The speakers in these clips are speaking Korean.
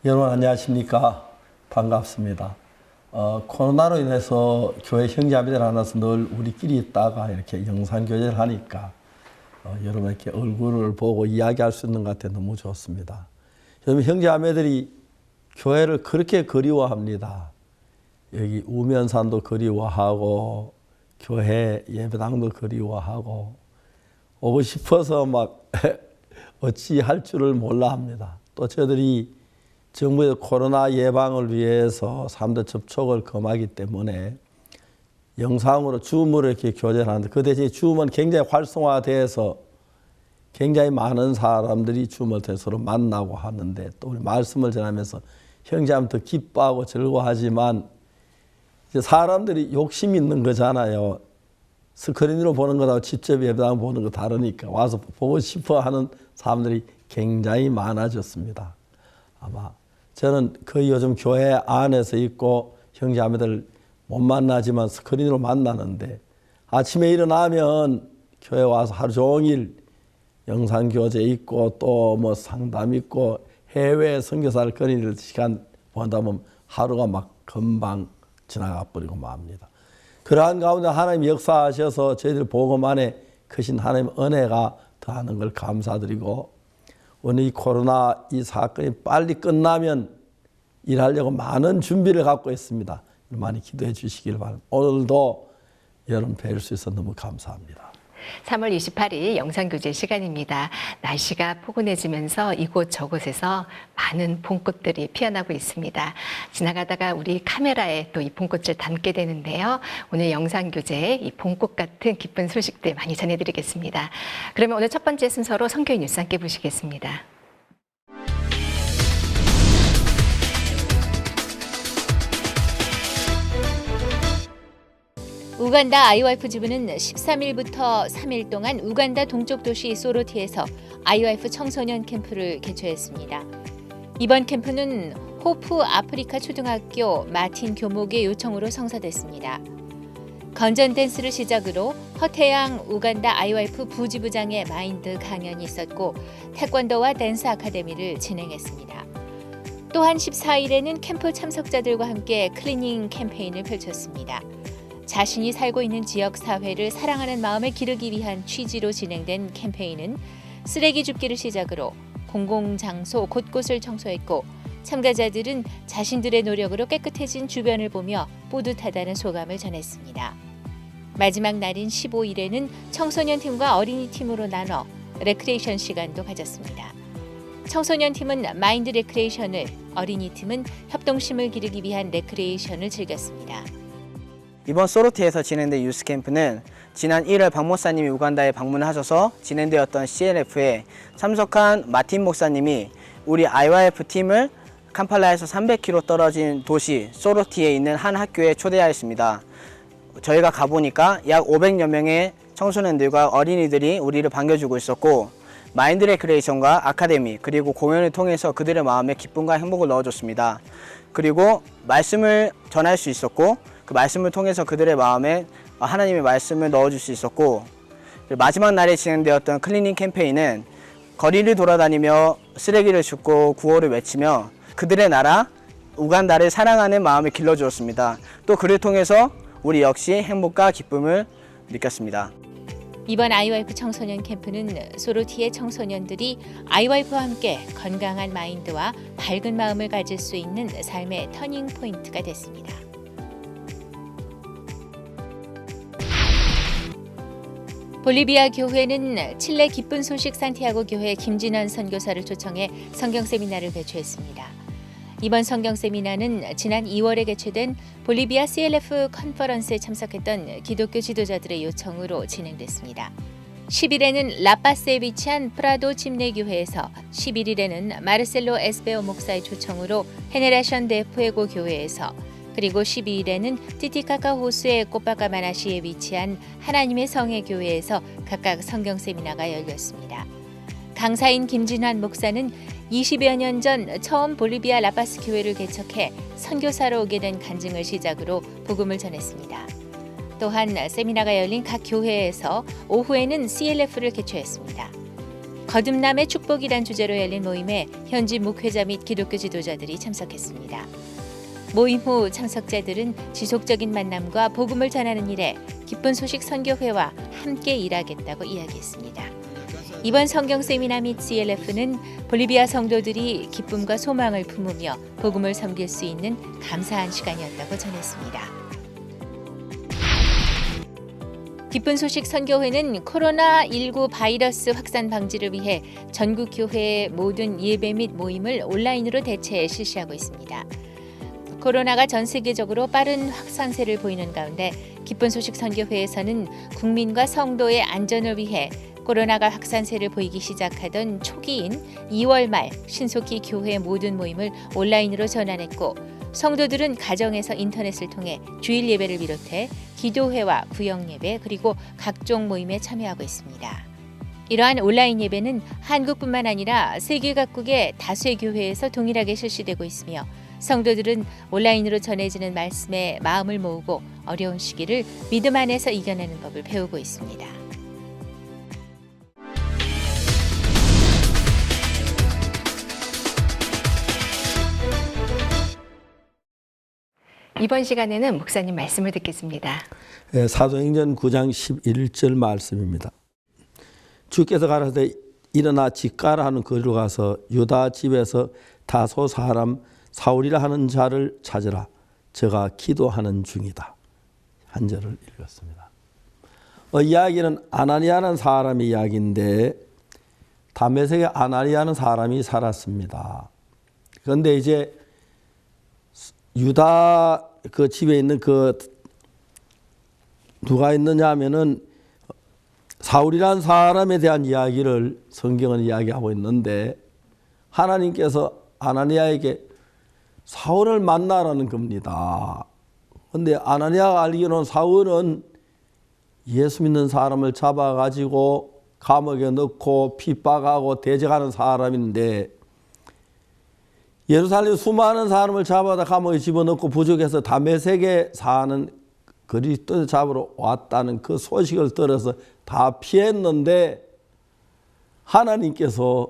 여러분 안녕하십니까? 반갑습니다. 코로나로 인해서 교회 형제자매들 하나서 늘 우리끼리 있다가 이렇게 영상교제를 하니까 여러분 이렇게 얼굴을 보고 이야기할 수 있는 것 같아 너무 좋습니다. 여러분 형제자매들이 교회를 그렇게 그리워합니다. 여기 우면산도 그리워하고 교회 예배당도 그리워하고 오고 싶어서 막 어찌할 줄을 몰라 합니다. 또 저희들이 정부에서 코로나 예방을 위해서 사람들 접촉을 금하기 때문에 영상으로 줌으로 이렇게 교제를 하는데 그 대신에 줌은 굉장히 활성화돼서 굉장히 많은 사람들이 줌을 통해 서로 만나고 하는데 또 우리 말씀을 전하면서 형제하면 더 기뻐하고 즐거워하지만 이제 사람들이 욕심이 있는 거잖아요. 스크린으로 보는 거하고 직접 예배당 보는 거 다르니까 와서 보고 싶어 하는 사람들이 굉장히 많아졌습니다. 아마 저는 거의 요즘 교회 안에서 있고 형제자매들 못 만나지만 스크린으로 만나는데 아침에 일어나면 교회 와서 하루 종일 영상교제 있고 또 뭐 상담 있고 해외 선교사를 거리는 시간 보다 보면 하루가 막 금방 지나가 버리고 맙니다. 그러한 가운데 하나님 역사하셔서 저희들 복음 안에 크신 하나님 은혜가 더하는 걸 감사드리고 오늘 이 코로나 이 사건이 빨리 끝나면 일하려고 많은 준비를 갖고 있습니다. 많이 기도해 주시길 바랍니다. 오늘도 여러분 뵐 수 있어서 너무 감사합니다. 3월 28일 영상교제 시간입니다. 날씨가 포근해지면서 이곳 저곳에서 많은 봄꽃들이 피어나고 있습니다. 지나가다가 우리 카메라에 또 이 봄꽃을 담게 되는데요. 오늘 영상교제에 이 봄꽃 같은 기쁜 소식들 많이 전해드리겠습니다. 그러면 오늘 첫 번째 순서로 선교인 뉴스 함께 보시겠습니다. 우간다 IYF 지부는 13일부터 3일 동안 우간다 동쪽 도시 소로티에서 IYF 청소년 캠프를 개최했습니다. 이번 캠프는 호프 아프리카 초등학교 마틴 교목의 요청으로 성사됐습니다. 건전 댄스를 시작으로 허태양 우간다 IYF 부지부장의 마인드 강연이 있었고 태권도와 댄스 아카데미를 진행했습니다. 또한 14일에는 캠프 참석자들과 함께 클리닝 캠페인을 펼쳤습니다. 자신이 살고 있는 지역 사회를 사랑하는 마음을 기르기 위한 취지로 진행된 캠페인은 쓰레기 줍기를 시작으로 공공장소 곳곳을 청소했고 참가자들은 자신들의 노력으로 깨끗해진 주변을 보며 뿌듯하다는 소감을 전했습니다. 마지막 날인 15일에는 청소년 팀과 어린이 팀으로 나눠 레크레이션 시간도 가졌습니다. 청소년 팀은 마인드 레크레이션을, 어린이 팀은 협동심을 기르기 위한 레크레이션을 즐겼습니다. 이번 소로티에서 진행된 유스 캠프는 지난 1월 박 목사님이 우간다에 방문하셔서 진행되었던 CLF에 참석한 마틴 목사님이 우리 IYF 팀을 캄팔라에서 300km 떨어진 도시 소로티에 있는 한 학교에 초대하였습니다. 저희가 가보니까 약 500여 명의 청소년들과 어린이들이 우리를 반겨주고 있었고 마인드 레크레이션과 아카데미 그리고 공연을 통해서 그들의 마음에 기쁨과 행복을 넣어줬습니다. 그리고 말씀을 전할 수 있었고 그 말씀을 통해서 그들의 마음에 하나님의 말씀을 넣어줄 수 있었고 마지막 날에 진행되었던 클리닝 캠페인은 거리를 돌아다니며 쓰레기를 줍고 구호를 외치며 그들의 나라 우간다를 사랑하는 마음을 길러주었습니다. 또 그를 통해서 우리 역시 행복과 기쁨을 느꼈습니다. 이번 IYF 청소년 캠프는 소로티의 청소년들이 IYF와 함께 건강한 마인드와 밝은 마음을 가질 수 있는 삶의 터닝 포인트가 됐습니다. 볼리비아 교회는 칠레 기쁜 소식 산티아고 교회 김진환 선교사를 초청해 성경 세미나를 개최했습니다. 이번 성경 세미나는 지난 2월에 개최된 볼리비아 CLF 컨퍼런스에 참석했던 기독교 지도자들의 요청으로 진행됐습니다. 10일에는 라파스에 위치한 프라도 침례교회에서 11일에는 마르셀로 에스베오 목사의 초청으로 헤네라션 데 푸에고 교회에서 그리고 12일에는 티티카카 호수의 꼬파카마나시에 위치한 하나님의 성의 교회에서 각각 성경 세미나가 열렸습니다. 강사인 김진환 목사는 20여 년 전 처음 볼리비아 라파스 교회를 개척해 선교사로 오게 된 간증을 시작으로 복음을 전했습니다. 또한 세미나가 열린 각 교회에서 오후에는 CLF를 개최했습니다. 거듭남의 축복이란 주제로 열린 모임에 현지 목회자 및 기독교 지도자들이 참석했습니다. 모임 후 참석자들은 지속적인 만남과 복음을 전하는 일에 기쁜 소식 선교회와 함께 일하겠다고 이야기했습니다. 이번 성경 세미나 및 CLF는 볼리비아 성도들이 기쁨과 소망을 품으며 복음을 섬길 수 있는 감사한 시간이었다고 전했습니다. 기쁜 소식 선교회는 코로나19 바이러스 확산 방지를 위해 전국 교회의 모든 예배 및 모임을 온라인으로 대체 실시하고 있습니다. 코로나가 전 세계적으로 빠른 확산세를 보이는 가운데 기쁜 소식 선교회에서는 국민과 성도의 안전을 위해 코로나가 확산세를 보이기 시작하던 초기인 2월 말 신속히 교회 모든 모임을 온라인으로 전환했고 성도들은 가정에서 인터넷을 통해 주일 예배를 비롯해 기도회와 구역 예배 그리고 각종 모임에 참여하고 있습니다. 이러한 온라인 예배는 한국뿐만 아니라 세계 각국의 다수의 교회에서 동일하게 실시되고 있으며 성도들은 온라인으로 전해지는 말씀에 마음을 모으고 어려운 시기를 믿음 안에서 이겨내는 법을 배우고 있습니다. 이번 시간에는 목사님 말씀을 듣겠습니다. 사도행전 9장 11절 말씀입니다. 주께서 가라사대 일어나 직가라 하는 거리로 가서 유다 집에서 다소 사람 사울이라 하는 자를 찾으라. 저가 기도하는 중이다. 한 절을 읽었습니다. 이야기는 아나니아라는 사람의 이야기인데 다메섹에 아나니아라는 사람이 살았습니다. 그런데 이제 유다 그 집에 있는 그 누가 있느냐 하면은 사울이라는 사람에 대한 이야기를 성경은 이야기하고 있는데 하나님께서 아나니아에게 사울을 만나라는 겁니다. 그런데 아나니아가 알기로는 사울은 예수 믿는 사람을 잡아가지고 감옥에 넣고 핍박하고 대적하는 사람인데 예루살렘 수많은 사람을 잡아다 감옥에 집어넣고 부족해서 다메섹에 사는 그리스도 잡으러 왔다는 그 소식을 들어서 다 피했는데 하나님께서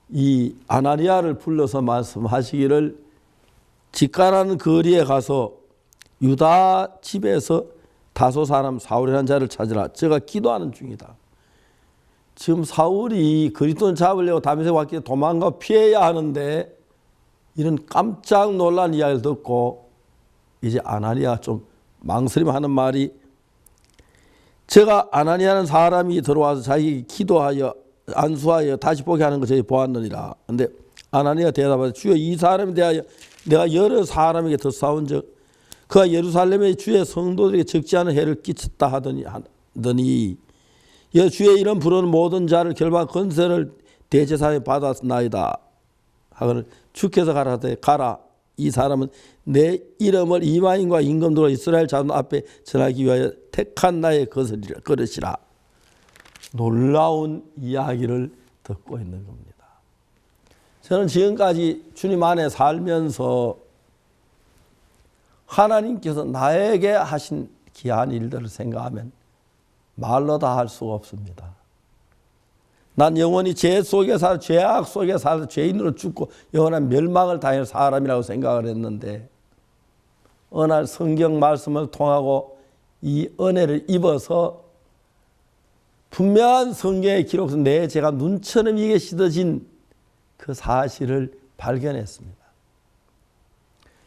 이 아나니아를 불러서 말씀하시기를 직가라는 거리에 가서 유다 집에서 다소 사람 사울이라는 자를 찾으라. 제가 기도하는 중이다. 지금 사울이 그리스도를 잡으려고 다메섹에 왔기에 도망가 피해야 하는데 이런 깜짝 놀란 이야기를 듣고 이제 아나니아가 좀 망설임하는 말이 제가 아나니아라는 사람이 들어와서 자기 기도하여 안수하여 다시 보게 하는 거 저희 보았느니라. 그런데 아나니아가 대답하되 주여 이 사람에 대하여 내가 여러 사람에게 더 싸운 적 그가 예루살렘의 주의 성도들에게 적지 않은 해를 끼쳤다 하더니 주의 이름 부르는 모든 자를 결박 건세를 대제사에 받았나이다 하거늘 주께서 가라사대 가라. 이 사람은 내 이름을 이방인과 임금들과 이스라엘 자손 앞에 전하기 위하여 택한 나의 그릇이라. 놀라운 이야기를 듣고 있는 겁니다. 저는 지금까지 주님 안에 살면서 하나님께서 나에게 하신 귀한 일들을 생각하면 말로 다 할 수가 없습니다. 난 영원히 죄 속에 살아 죄악 속에 살아 죄인으로 죽고 영원한 멸망을 당할 사람이라고 생각을 했는데 어느 날 성경 말씀을 통하고 이 은혜를 입어서 분명한 성경의 기록에서 내 죄가 눈처럼 이게 씻어진 그 사실을 발견했습니다.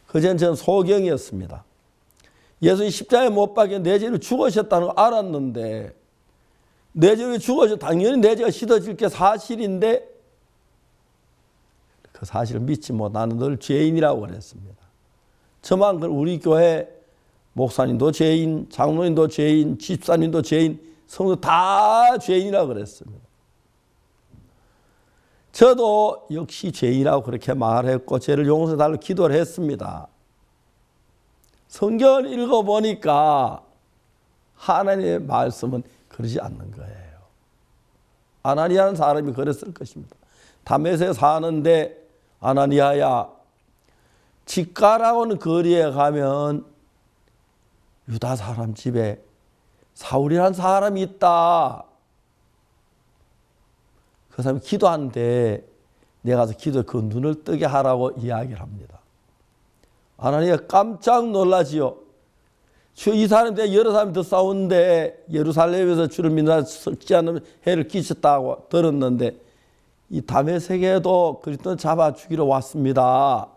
그전 저는 소경이었습니다. 예수님 십자가에 못 박혀 내 죄를 죽으셨다는 걸 알았는데 내 죄를 죽어서 당연히 내 죄가 씻어질 게 사실인데 그 사실을 믿지 못하고 나는 늘 죄인이라고 그랬습니다. 저만 우리 교회 목사님도 죄인, 장로님도 죄인, 집사님도 죄인, 성도 다 죄인이라고 그랬습니다. 저도 역시 죄인이라고 그렇게 말했고 죄를 용서해달라고 기도를 했습니다. 성경을 읽어보니까 하나님의 말씀은 그러지 않는 거예요. 아나니아라는 사람이 그랬을 것입니다. 다메섹에 사는데 아나니아야 직가라고 하는 거리에 가면 유다 사람 집에 사울이라는 사람이 있다. 그 사람이 기도하는데 내가 가서 기도해 그 눈을 뜨게 하라고 이야기를 합니다. 아나니가 깜짝 놀라지요. 주 이 사람 때 여러 사람이 더 싸우는데 예루살렘에서 주를 믿는 썩지 않는 해를 끼쳤다고 들었는데 이 다메섹에도 그리스도를 잡아 죽이러 왔습니다.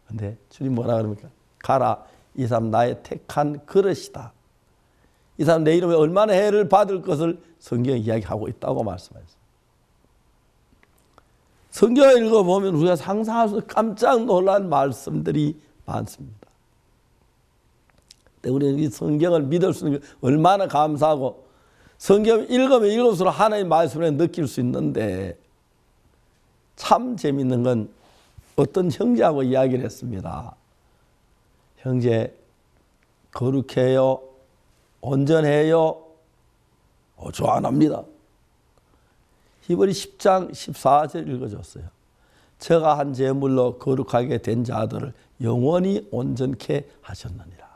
근데 주님 뭐라 그럽니까? 가라. 이 사람 나의 택한 그릇이다. 이 사람 내 이름에 얼마나 해를 받을 것을 성경에 이야기하고 있다고 말씀하셨어요. 성경을 읽어보면 우리가 상상할 수 깜짝 놀란 말씀들이 많습니다. 우리는 이 성경을 믿을 수 있는 게 얼마나 감사하고 성경을 읽으면 읽을수록 하나님의 말씀을 느낄 수 있는데 참 재밌는 건 어떤 형제하고 이야기를 했습니다. 형제 거룩해요? 온전해요? 저 안 합니다. 히브리 10장 14절 읽어줬어요. 저가 한 제물로 거룩하게 된 자들을 영원히 온전케 하셨느니라.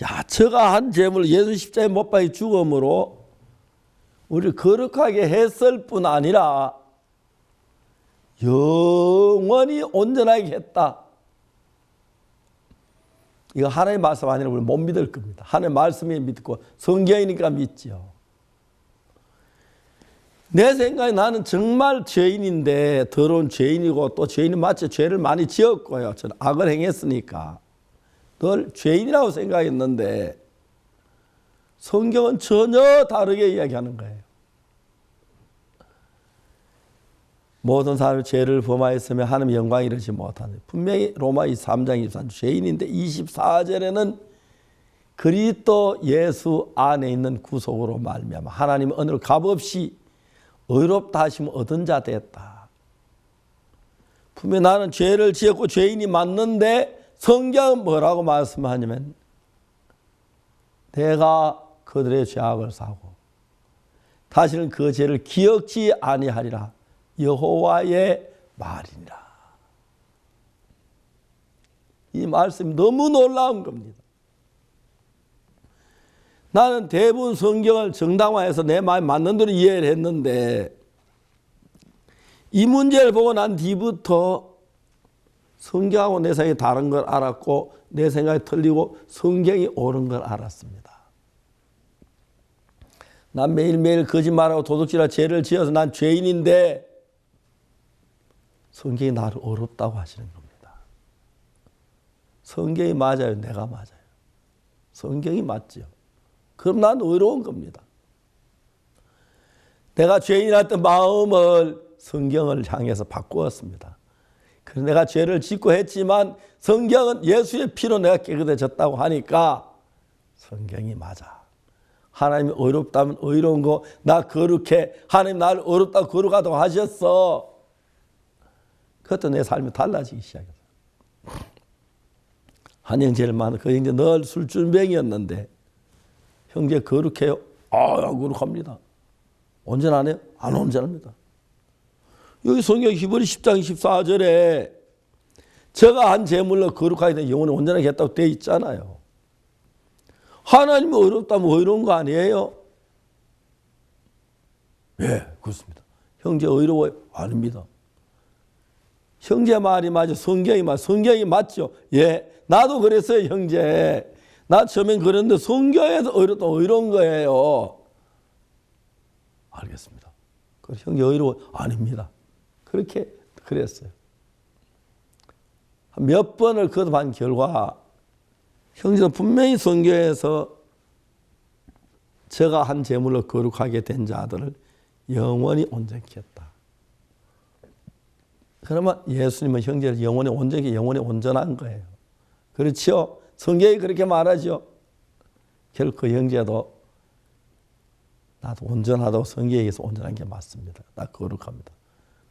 야, 저가 한 제물 예수 십자가에 못 박혀 죽음으로 우리를 거룩하게 했을 뿐 아니라 영원히 온전하게 했다. 이거 하나님의 말씀 아니라 우리 못 믿을 겁니다. 하나님의 말씀이 믿고 성경이니까 믿지요. 내 생각에 나는 정말 죄인인데 더러운 죄인이고 또 죄인이 마치 죄를 많이 지었고요. 저는 악을 행했으니까 늘 죄인이라고 생각했는데 성경은 전혀 다르게 이야기하는 거예요. 모든 사람이 죄를 범하였으며 하나님의 영광을 이루지 못하는 분명히 로마 3장 24절 죄인인데 24절에는 그리스도 예수 안에 있는 구속으로 말미암아 하나님의 은혜로 값없이 의롭다 하심을 얻은 자 됐다. 분명히 나는 죄를 지었고 죄인이 맞는데 성경은 뭐라고 말씀하냐면 내가 그들의 죄악을 사고 다시는 그 죄를 기억지 아니하리라. 여호와의 말이니라. 이 말씀이 너무 놀라운 겁니다. 나는 대부분 성경을 정당화해서 내 마음에 맞는 대로 이해를 했는데 이 문제를 보고 난 뒤부터 성경하고 내 생각이 다른 걸 알았고 내 생각이 틀리고 성경이 옳은 걸 알았습니다. 난 매일매일 거짓말하고 도둑질하고 죄를 지어서 난 죄인인데 성경이 나를 어렵다고 하시는 겁니다. 성경이 맞아요? 내가 맞아요? 성경이 맞죠? 그럼 난 의로운 겁니다. 내가 죄인이었던 마음을 성경을 향해서 바꾸었습니다. 그래서 내가 죄를 짓고 했지만 성경은 예수의 피로 내가 깨끗해졌다고 하니까 성경이 맞아. 하나님이 의롭다면 의로운 거, 나 거룩해. 하나님 나를 의롭다고 거룩하다고 하셨어. 그것도 내 삶이 달라지기 시작했어요. 한 형제를 만나 그 형제 늘 술주병이었는데 형제 거룩해요? 거룩합니다. 온전하네요? 안 온전합니다. 여기 성경 히브리 10장 14절에 저가 한 제물로 거룩하게 된 영혼이 온전하게 했다고 되어 있잖아요. 하나님이 어렵다면 의로운 거 아니에요? 예, 그렇습니다. 형제 의로워요? 아닙니다. 형제 말이 맞아. 성경이 맞아. 성경이 맞죠? 예, 나도 그랬어요, 형제. 나 처음엔 그랬는데 성경에서 의롭다 의로운 거예요. 알겠습니다. 형제 의로워? 아닙니다. 그렇게 그랬어요. 몇 번을 거듭한 결과 형제는 분명히 성경에서 저가 한 제물로 거룩하게 된 자들을 영원히 온전케 했다. 그러면 예수님은 형제를 영원히 온전히 영원히 온전한 거예요. 그렇죠? 성경이 그렇게 말하죠. 결국 그 형제도 나도 온전하다고 성경에 의해서 온전한 게 맞습니다. 나 거룩합니다.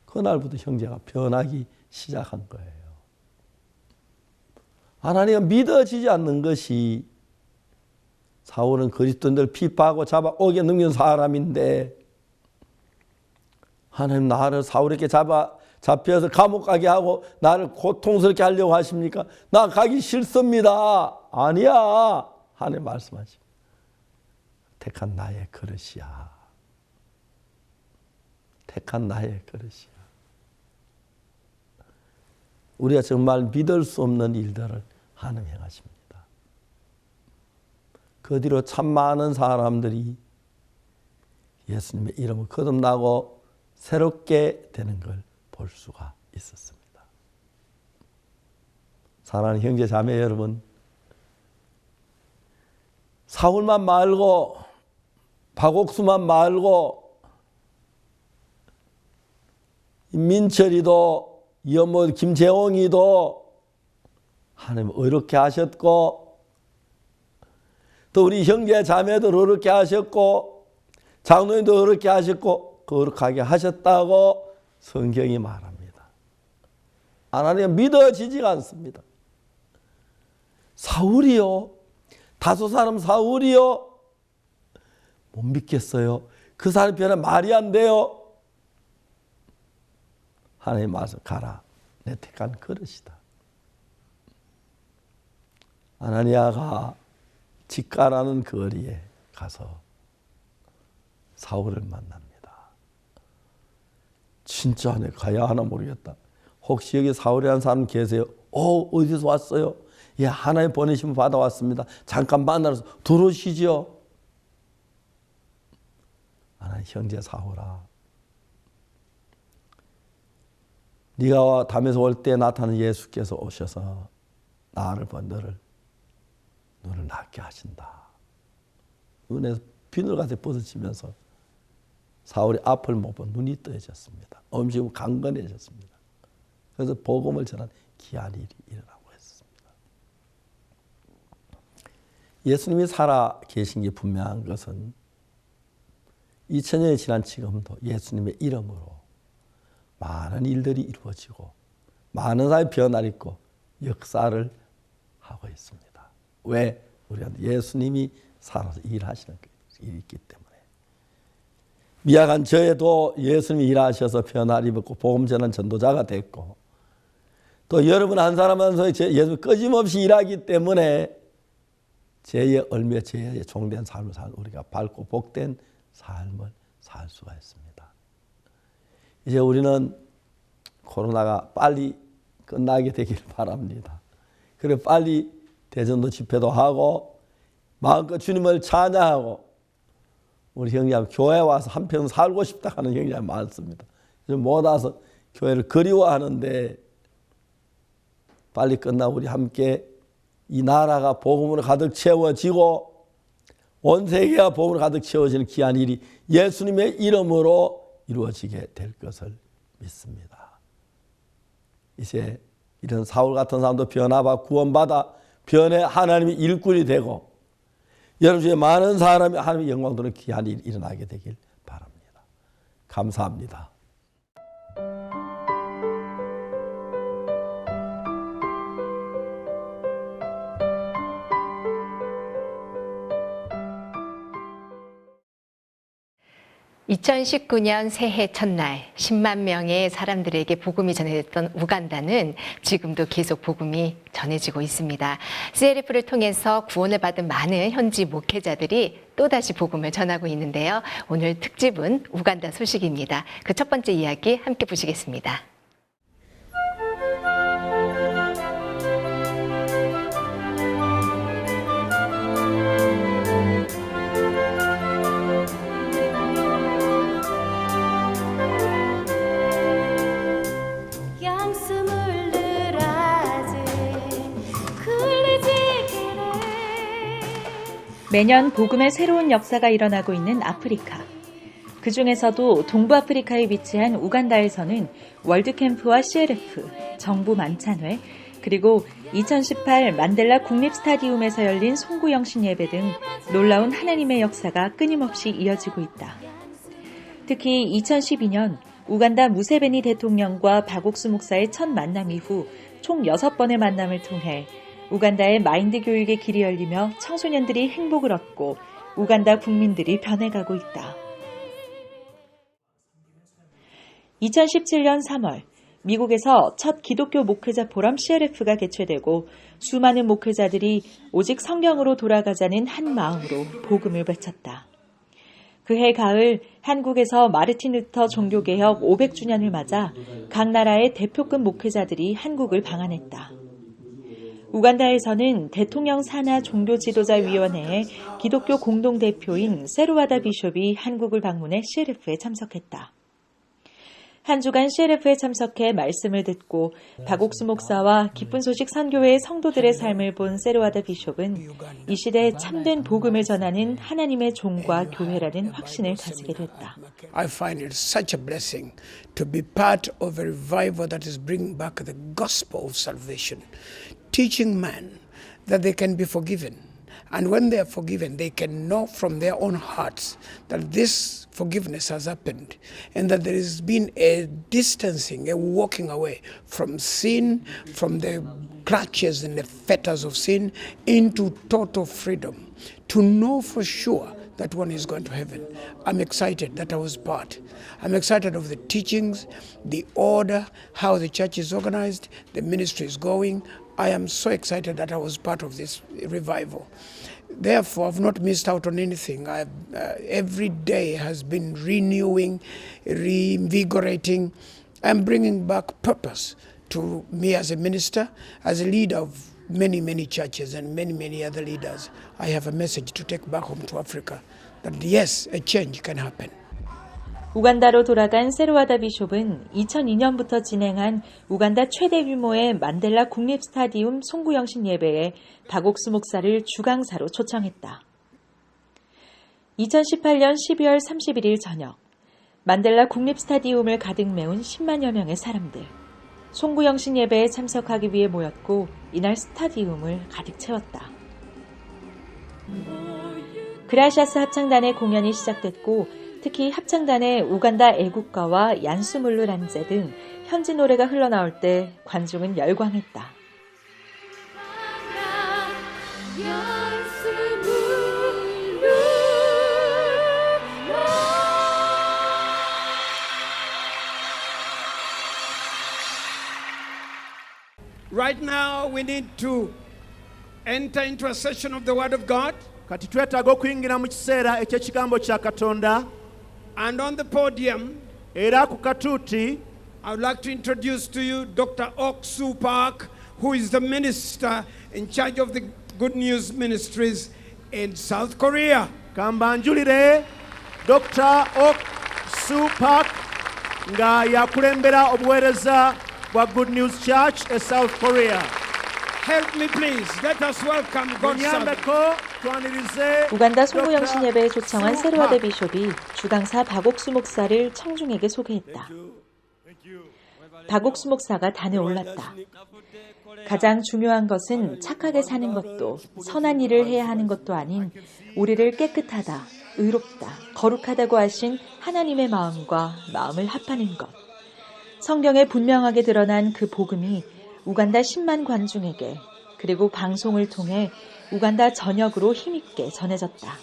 그날부터 형제가 변하기 시작한 거예요. 하나님은 믿어지지 않는 것이 사울은 그리스도인들 핍박하고 잡아 옥에 넘긴 사람인데 하나님 나를 사울에게 잡혀서 감옥 가게 하고 나를 고통스럽게 하려고 하십니까? 나 가기 싫습니다. 아니야. 하나님 말씀하시고 택한 나의 그릇이야. 택한 나의 그릇이야. 우리가 정말 믿을 수 없는 일들을 하나님 행하십니다. 그 뒤로 참 많은 사람들이 예수님의 이름을 거듭나고 새롭게 되는 걸 볼 수가 있었습니다. 사랑하는 형제 자매 여러분, 사울만 말고 박옥수만 말고 민철이도 김재홍이도 하나님 의롭게 하셨고, 또 우리 형제 자매들 의롭게 하셨고, 장로님도 의롭게 하셨고, 거룩하게 하셨다고 성경이 말합니다. 하나님 믿어지지가 않습니다. 사울이요, 다소 사람 사울이요, 못 믿겠어요. 그 사람 변화 말이 안 돼요. 하나님 말씀, 가라, 내 택한 그릇이다. 아나니아가 직가라는 거리에 가서 사울을 만납니다. 진짜 내가 가야 하나 모르겠다. 혹시 여기 사울이라는 사람 계세요? 어디서 왔어요? 예, 하나님 보내심을 받아왔습니다. 잠깐 만나서 들어오시죠. 하나님, 형제 사울아, 네가 담에서 올 때 나타난 예수께서 오셔서 나를 본 너를 낫게 하신다. 눈에서 비늘같이 벗어지면서 사울이 앞을 못 본 눈이 뜨해졌습니다. 음식은 강건해졌습니다. 그래서 복음을 전한 귀한 일이 일어나고 있습니다. 예수님이 살아 계신 게 분명한 것은 2000년이 지난 지금도 예수님의 이름으로 많은 일들이 이루어지고 많은 사람이 변화를 있고 역사를 하고 있습니다. 왜? 우리가 예수님이 살아서 일하시는 일이 있기 때문에. 미약한 저에도 예수님이 일하셔서 변화를 입었고 복음 전한 전도자가 됐고, 또 여러분 한 사람 한 사람이 예수님 끊임없이 일하기 때문에 죄의 얼며 죄의 종된 삶을 살 우리가 밝고 복된 삶을 살 수가 있습니다. 이제 우리는 코로나가 빨리 끝나게 되길 바랍니다. 그래 빨리 대전도 집회도 하고 마음껏 주님을 찬양하고, 우리 형제님 교회에 와서 한평 살고 싶다 하는 형제님 많습니다. 못 와서 교회를 그리워하는데 빨리 끝나고 우리 함께 이 나라가 복음으로 가득 채워지고 온 세계가 복음으로 가득 채워지는 귀한 일이 예수님의 이름으로 이루어지게 될 것을 믿습니다. 이제 이런 사울 같은 사람도 변화받아 구원받아 변해 하나님의 일꾼이 되고 여러분 중에 많은 사람이 하나님의 영광 도는 귀한 일이 일어나게 되길 바랍니다. 감사합니다. (2019년) 새해 첫날 10만 명의 사람들에게 복음이 전해졌던 우간다는 지금도 계속 복음이 전해지고 있습니다. CLF를 통해서 구원을 받은 많은 현지 목회자들이 또다시 복음을 전하고 있는데요. 오늘 특집은 우간다 소식입니다. 그 첫 번째 이야기 함께 보시겠습니다. 매년 복음의 새로운 역사가 일어나고 있는 아프리카. 그 중에서도 동부아프리카에 위치한 우간다에서는 월드캠프와 CLF, 정부 만찬회, 그리고 2018 만델라 국립스타디움에서 열린 송구영신 예배 등 놀라운 하나님의 역사가 끊임없이 이어지고 있다. 특히 2012년 우간다 무세베니 대통령과 박옥수 목사의 첫 만남 이후 총 6번의 만남을 통해 우간다의 마인드 교육의 길이 열리며 청소년들이 행복을 얻고 우간다 국민들이 변해가고 있다. 2017년 3월 미국에서 첫 기독교 목회자 포럼 CLF가 개최되고 수많은 목회자들이 오직 성경으로 돌아가자는 한 마음으로 복음을 외쳤다. 그해 가을 한국에서 마르틴 루터 종교개혁 500주년을 맞아 각 나라의 대표급 목회자들이 한국을 방한했다. 우간다에서는 대통령 산하 종교지도자위원회의 기독교 공동대표인 세루와다 비숍이 한국을 방문해 CLF에 참석했다. 한 주간 CLF에 참석해 말씀을 듣고 박옥수 목사와 기쁜 소식 선교회의 성도들의 삶을 본 세루와다 비숍은 이 시대에 참된 복음을 전하는 하나님의 종과 교회라는 확신을 가지게 됐다. I find it such a blessing to be part of a revival that is bringing back the gospel of salvation, teaching men that they can be forgiven. And when they are forgiven, they can know from their own hearts that this forgiveness has happened and that there has been a distancing, a walking away from sin, from the clutches and the fetters of sin into total freedom. To know for sure that one is going to heaven. I'm excited that I was part. I'm excited of the teachings, the order, how the church is organized, the ministry is going. I am so excited that I was part of this revival. Therefore, I've not missed out on anything. Every day has been renewing, reinvigorating, and bringing back purpose to me as a minister, as a leader of many, many churches and many, many other leaders. I have a message to take back home to Africa that yes, a change can happen. 우간다로 돌아간 세루와다 비숍은 2002년부터 진행한 우간다 최대 규모의 만델라 국립스타디움 송구영신 예배에 박옥수 목사를 주강사로 초청했다. 2018년 12월 31일 저녁, 만델라 국립스타디움을 가득 메운 10만여 명의 사람들. 송구영신 예배에 참석하기 위해 모였고 이날 스타디움을 가득 채웠다. 그라시아스 합창단의 공연이 시작됐고 특히 합창단의 우간다 애국가와 얀수물루 란제 등 현지 노래가 흘러나올 때 관중은 열광했다. Right now we need to enter into a session of the Word of God. kati twetaaga okuyingira mu kiseera eky'ekigambo kya Katonda. And on the podium, era ku katuuti I would like to introduce to you Dr. Ok Soo Park, who is the minister in charge of the Good News Ministries in South Korea. kambanjulire Dr. Ok Soo Park nga yakulembera obuweereza bwa Good News Church e South Korea. Help me please. Let us welcome God's servant. munyambeko twanirize 우간다 송구영신 예배에 초청한 Soo 세루와다 Park. 비숍이 주강사 박옥수 목사를 청중에게 소개했다. 박옥수 목사가 단에 올랐다. 가장 중요한 것은 착하게 사는 것도 선한 일을 해야 하는 것도 아닌 우리를 깨끗하다, 의롭다, 거룩하다고 하신 하나님의 마음과 마음을 합하는 것. 성경에 분명하게 드러난 그 복음이 우간다 10만 관중에게 그리고 방송을 통해 우간다 전역으로 힘있게 전해졌다.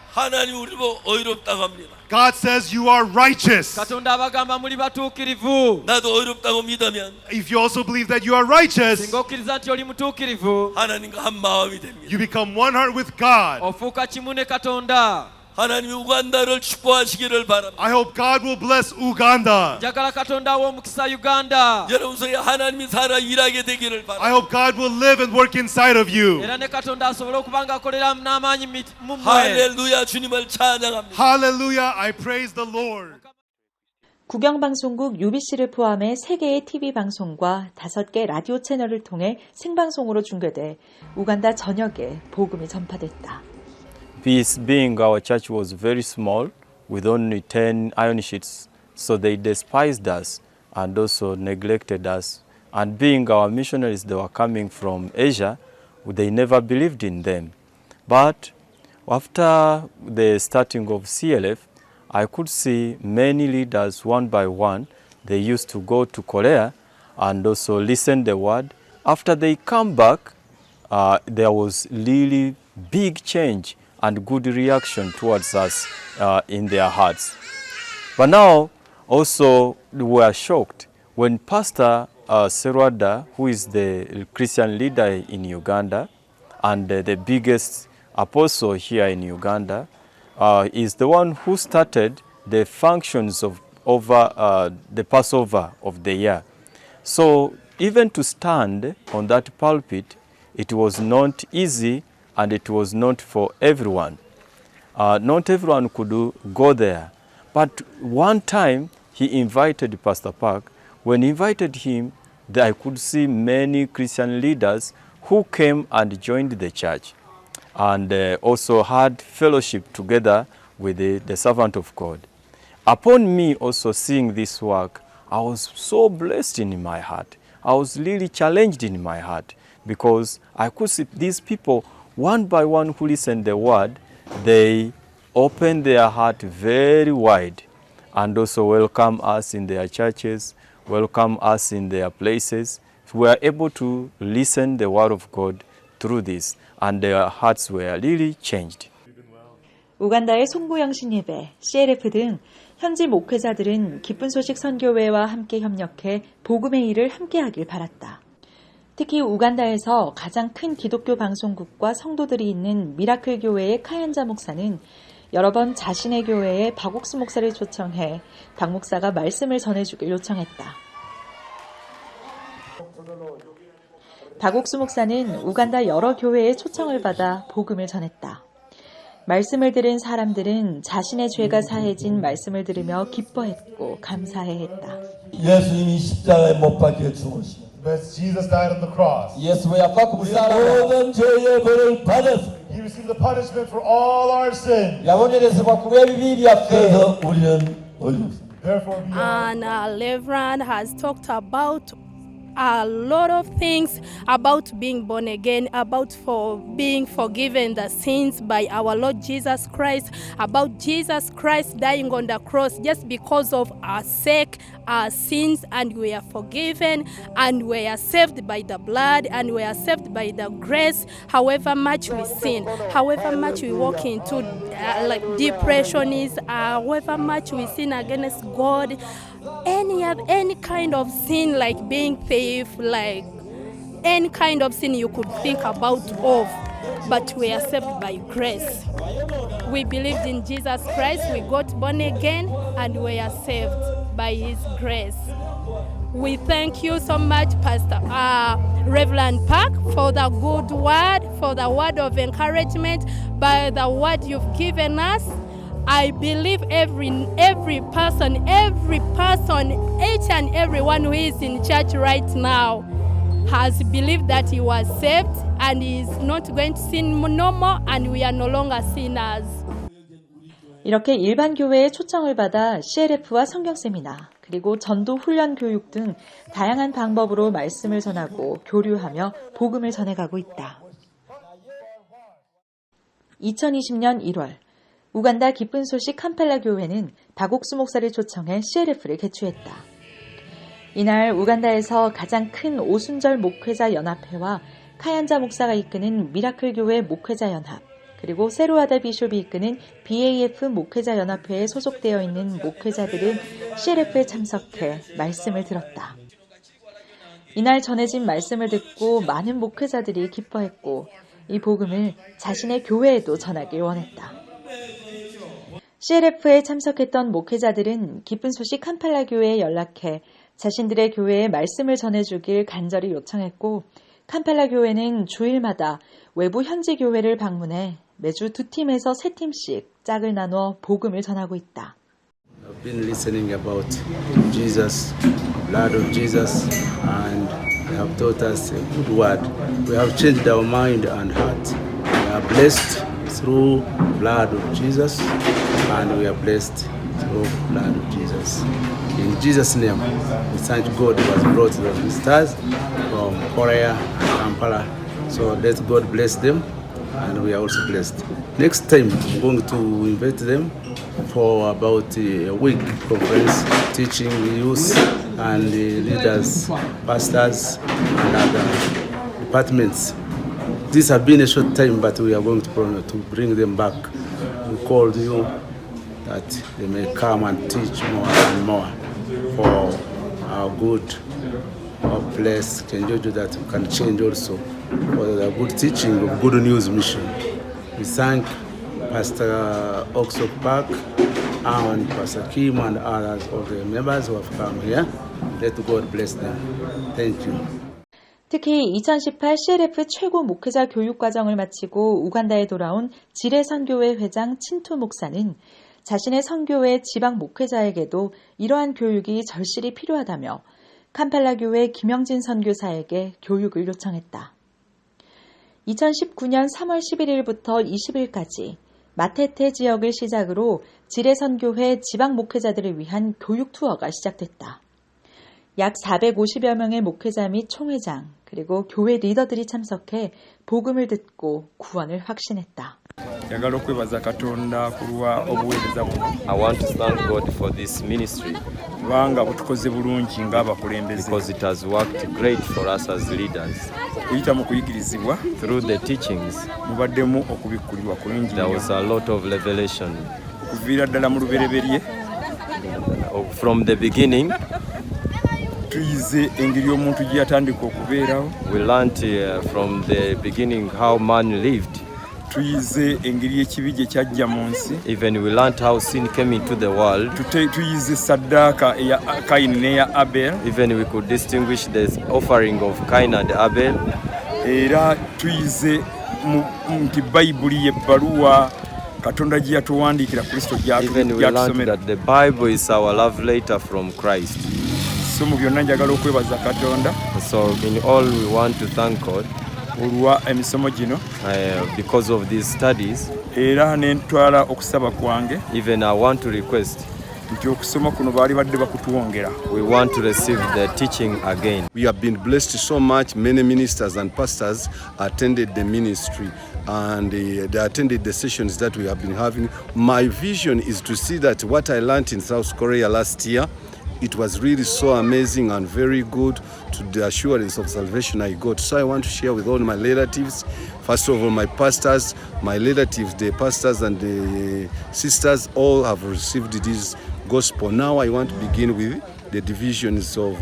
하나님 우리 보고 의롭다고 합니다. God says you are righteous. katonda abagamba muli batuukirivu. 나도 의롭다고 믿으면 If you also believe that you are righteous, singa okkiriza nti oli mutuukirivu 하나님과 한 마음이 됩니다. you become one heart with God. ofuuka kimu ne katonda. 하나님이 우간다를 축복하시기를 바랍니다. I hope God will bless Uganda. njagala katonda awa omukisa uganda. 여러분 속에 하나님이 살아 일하게 되기를 I 바랍니다. hope God will live and work inside of you. era ne katonda asobole okuba nga akolera n'amaanyi mu mmwe. 할렐루야 주님을 찬양합니다. Hallelujah, I praise the Lord. 국영방송국 UBC를 포함해 3개의 TV 방송과 5개 라디오 채널을 통해 생방송으로 중계돼 우간다 전역에 복음이 전파됐다. Peace being our church was very small with only 10 iron sheets, so they despised us and also neglected us. And being our missionaries, they were coming from Asia, they never believed in them. But after the starting of CLF, I could see many leaders one by one. They used to go to Korea and also listen the word. After they come back, there was really big change and good reaction towards us in their hearts. But now, also, we are shocked when Pastor Seruada, who is the Christian leader in Uganda and the biggest apostle here in Uganda, is the one who started the functions of the Passover of the year. So even to stand on that pulpit, it was not easy and it was not for everyone. Not everyone could go there. But one time he invited Pastor Park. When he invited him, I could see many Christian leaders who came and joined the church and also had fellowship together with the servant of God. Upon me also seeing this work, I was so blessed in my heart. I was really challenged in my heart because I could see these people, one by one who listened the word, they opened their heart very wide and also welcome us in their churches, welcome us in their places. We were able to listen the word of God through this, and their hearts were really changed. 우간다의 송구영신 예배, CLF 등 현지 목회자들은 기쁜 소식 선교회와 함께 협력해 복음의 일을 함께하길 바랐다. 특히 우간다에서 가장 큰 기독교 방송국과 성도들이 있는 미라클 교회의 카얀자 목사는 여러 번 자신의 교회에 박옥수 목사를 초청해 박 목사가 말씀을 전해주길 요청했다. 박옥수 목사는 우간다 여러 교회에 초청을 받아 복음을 전했다. 말씀을 들은 사람들은 자신의 죄가 사해진 말씀을 들으며 기뻐했고 감사해했다. 예수님이 십자가에 못 박혀 죽으시고 But Jesus died on the cross. 예수의 아까 모든 죄의 벌을 받았어. He received the punishment for all our sin. 그래서 우리는 어렵습니다. Therefore, we are. And Reverend has talked about a lot of things about being born again, about being forgiven the sins by our Lord Jesus Christ, about Jesus Christ dying on the cross just because of our sake, our sins, and we are forgiven and we are saved by the blood and we are saved by the grace. However much we sin, however much we walk into like depression is, however much we sin against God, any kind of sin like being thief, like any kind of sin you could think about of, but we are saved by grace. We believed in Jesus Christ, we got born again, and we are saved by His grace. We thank you so much, Pastor Reverend Park, for the good word, for the word of encouragement, by the word you've given us. I believe every person, each and everyone who is in church right now has believed that he was saved and is not going to sin no more, and we are no longer sinners. 이렇게 일반 교회에 초청을 받아 CLF와 성경 세미나, 그리고 전도 훈련 교육 등 다양한 방법으로 말씀을 전하고 교류하며 복음을 전해가고 있다. 2020년 1월 우간다 기쁜 소식 캄팔라 교회는 박옥수 목사를 초청해 CLF를 개최했다. 이날 우간다에서 가장 큰 오순절 목회자 연합회와 카얀자 목사가 이끄는 미라클 교회 목회자 연합, 그리고 세로아다 비숍이 이끄는 BAF 목회자 연합회에 소속되어 있는 목회자들은 CLF에 참석해 말씀을 들었다. 이날 전해진 말씀을 듣고 많은 목회자들이 기뻐했고 이 복음을 자신의 교회에도 전하길 원했다. CLF에 참석했던 목회자들은 기쁜 소식 캄팔라 교회에 연락해 자신들의 교회에 말씀을 전해주길 간절히 요청했고, 캄팔라 교회는 주일마다 외부 현지 교회를 방문해 매주 2팀에서 3팀씩 짝을 나눠 복음을 전하고 있다. I've been listening about Jesus, blood of Jesus, and they have taught us a good word. We have changed our mind and heart. We are blessed through blood of Jesus, and we are blessed through blood of Jesus. In Jesus' name, we thank God who has brought the visitors from Korea and Kampala. So let God bless them, and we are also blessed. Next time, I'm going to invite them for about a week conference, teaching the youth and the leaders, pastors, and other departments. This has been a short time, but we are going to bring them back. We called you that they may come and teach more and more for our good, our place, Kenjojo, that can change also for the good teaching of Good News Mission. We thank Pastor Oksuk Park, and Pastor Kim and others of the members who have come here. Let God bless them. Thank you. 특히 2018 CLF 최고 목회자 교육 과정을 마치고 우간다에 돌아온 지레 선교회 회장 친투 목사는 자신의 선교회 지방 목회자에게도 이러한 교육이 절실히 필요하다며 캄팔라 교회 김영진 선교사에게 교육을 요청했다. 2019년 3월 11일부터 20일까지 마테테 지역을 시작으로 지레 선교회 지방 목회자들을 위한 교육 투어가 시작됐다. 약 450여 명의 목회자 및 총회장 그리고 교회 리더들이 참석해 복음을 듣고 구원을 확신했다. I want to thank God for this ministry because it has worked great for us as leaders. Through the teachings, there was a lot of revelation. From the beginning, we learned from the beginning how man lived. Even we learned how sin came into the world. Even we could distinguish the offering of Cain and Abel. Even we learned that the Bible is our love letter from Christ. So in all we want to thank God because of these studies. Even I want to request, we want to receive the teaching again. We have been blessed so much. Many ministers and pastors attended the ministry and they attended the sessions that we have been having. My vision is to see that what I learned in South Korea last year, it was really so amazing and very good to the assurance of salvation I got. So I want to share with all my relatives, first of all my pastors, my relatives, the pastors and the sisters, all have received this gospel. Now I want to begin with the divisions of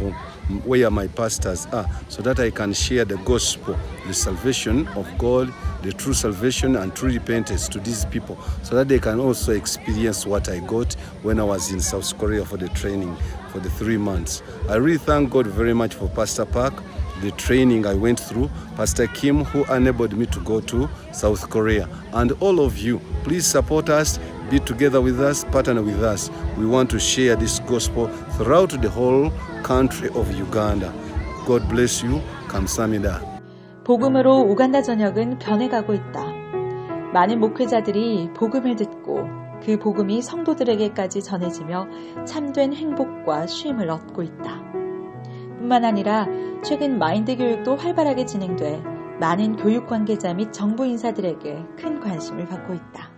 where my pastors are, so that I can share the gospel, the salvation of God, the true salvation and true repentance to these people, so that they can also experience what I got when I was in South Korea for the training for the 3 months. I really thank God very much for Pastor Park, the training I went through, Pastor Kim, who enabled me to go to South Korea, and all of you, please support us, be together with us, partner with us. We want to share this gospel throughout the whole country of Uganda. God bless you. 감사합니다. 복음으로 우간다 전역은 변해가고 있다. 많은 목회자들이 복음을 듣고 그 복음이 성도들에게까지 전해지며 참된 행복과 쉼을 얻고 있다. 뿐만 아니라 최근 마인드 교육도 활발하게 진행돼 많은 교육 관계자 및 정부 인사들에게 큰 관심을 받고 있다.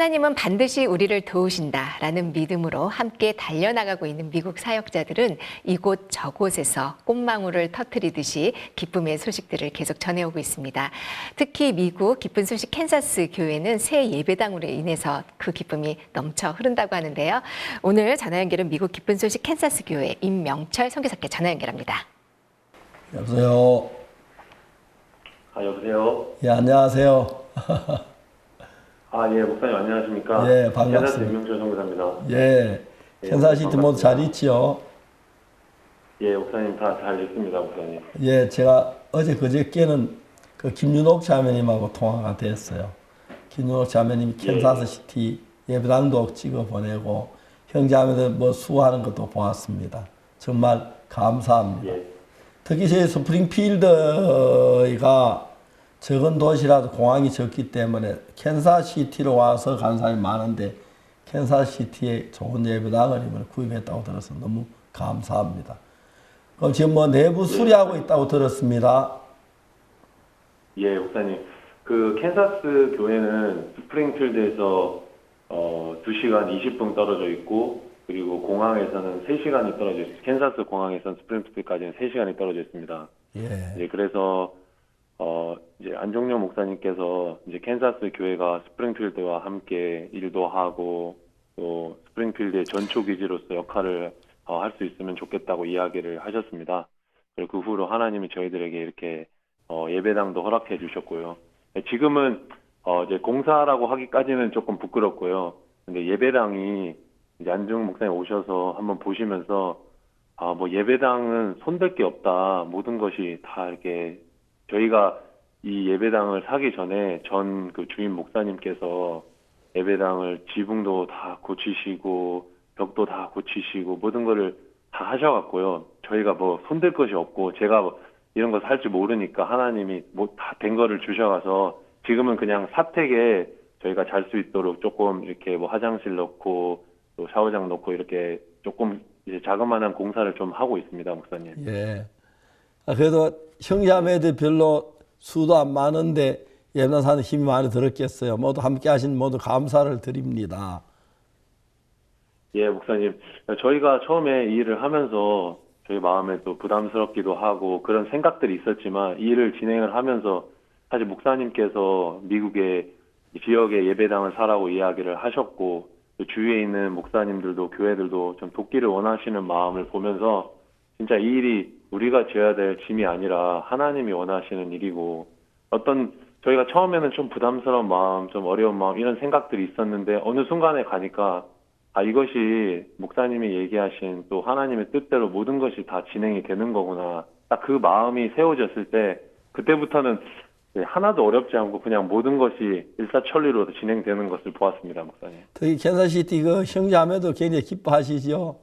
하나님은 반드시 우리를 도우신다라는 믿음으로 함께 달려나가고 있는 미국 사역자들은 이곳 저곳에서 꽃망울을 터뜨리듯이 기쁨의 소식들을 계속 전해오고 있습니다. 특히 미국 기쁜 소식 캔사스 교회는 새 예배당으로 인해서 그 기쁨이 넘쳐 흐른다고 하는데요. 오늘 전화 연결은 미국 기쁜 소식 캔사스 교회 임명철 선교사께 전화 연결합니다. 여보세요. 여보세요. 예, 안녕하세요. 예, 목사님 안녕하십니까? 예, 반갑습니다. 캔사스 임명철 선교사입니다. 예, 캔사시티 모두 잘 있지요? 예, 목사님 다 잘 있습니다, 목사님. 예, 제가 어제 그저께는 그 김윤옥 자매님하고 통화가 됐어요. 김윤옥 자매님이 캔사스시티 예배당도 찍어 보내고 형제자매들 뭐 수고하는 것도 보았습니다. 정말 감사합니다. 예. 특히 저희 스프링필드가 적은 도시라도 공항이 적기 때문에 캔사시티로 와서 간 사람이 많은데 캔사시티에 좋은 예배당을 이번에 구입했다고 들어서 너무 감사합니다. 그럼 지금 뭐 내부 수리하고 있다고 들었습니다. 예, 목사님. 그 캔사스 교회는 스프링필드에서 2시간 20분 떨어져 있고, 그리고 공항에서는 3시간이 떨어져 있습니다. 캔사스 공항에서는 스프링필드까지는 3시간이 떨어져 있습니다. 예. 그래서 이제 안종료 목사님께서 이제 캔사스 교회가 스프링필드와 함께 일도 하고 또 스프링필드의 전초 기지로서 역할을 할 수 있으면 좋겠다고 이야기를 하셨습니다. 그리고 그 후로 하나님이 저희들에게 이렇게 예배당도 허락해 주셨고요. 지금은 이제 공사라고 하기까지는 조금 부끄럽고요. 근데 예배당이 이제 안종 목사님 오셔서 한번 보시면서 뭐 예배당은 손댈 게 없다. 모든 것이 다 이렇게 저희가 이 예배당을 사기 전에 전 그 주임 목사님께서 예배당을 지붕도 다 고치시고 벽도 다 고치시고 모든 거를 다 하셔갖고요. 저희가 뭐 손댈 것이 없고 제가 뭐 이런 거 할 줄 모르니까 하나님이 뭐 다 된 거를 주셔가서 지금은 그냥 사택에 저희가 잘 수 있도록 조금 이렇게 뭐 화장실 넣고 또 샤워장 넣고 이렇게 조금 이제 자그마한 공사를 좀 하고 있습니다, 목사님. 예. 그래도 형제자매들 별로 수도 안 많은데 예배당 사는 힘이 많이 들었겠어요. 모두 함께 하신 모두 감사를 드립니다. 예, 목사님. 저희가 처음에 이 일을 하면서 저희 마음에 또 부담스럽기도 하고 그런 생각들이 있었지만 이 일을 진행을 하면서 사실 목사님께서 미국의 지역의 예배당을 사라고 이야기를 하셨고 또 주위에 있는 목사님들도 교회들도 좀 돕기를 원하시는 마음을 보면서 진짜 이 일이 우리가 지어야 될 짐이 아니라 하나님이 원하시는 일이고 어떤 저희가 처음에는 좀 부담스러운 마음, 좀 어려운 마음 이런 생각들이 있었는데 어느 순간에 가니까 이것이 목사님이 얘기하신 또 하나님의 뜻대로 모든 것이 다 진행이 되는 거구나. 딱 그 마음이 세워졌을 때 그때부터는 하나도 어렵지 않고 그냥 모든 것이 일사천리로 진행되는 것을 보았습니다, 목사님. 특히 캔사시티 그 형제자매도 굉장히 기뻐하시죠?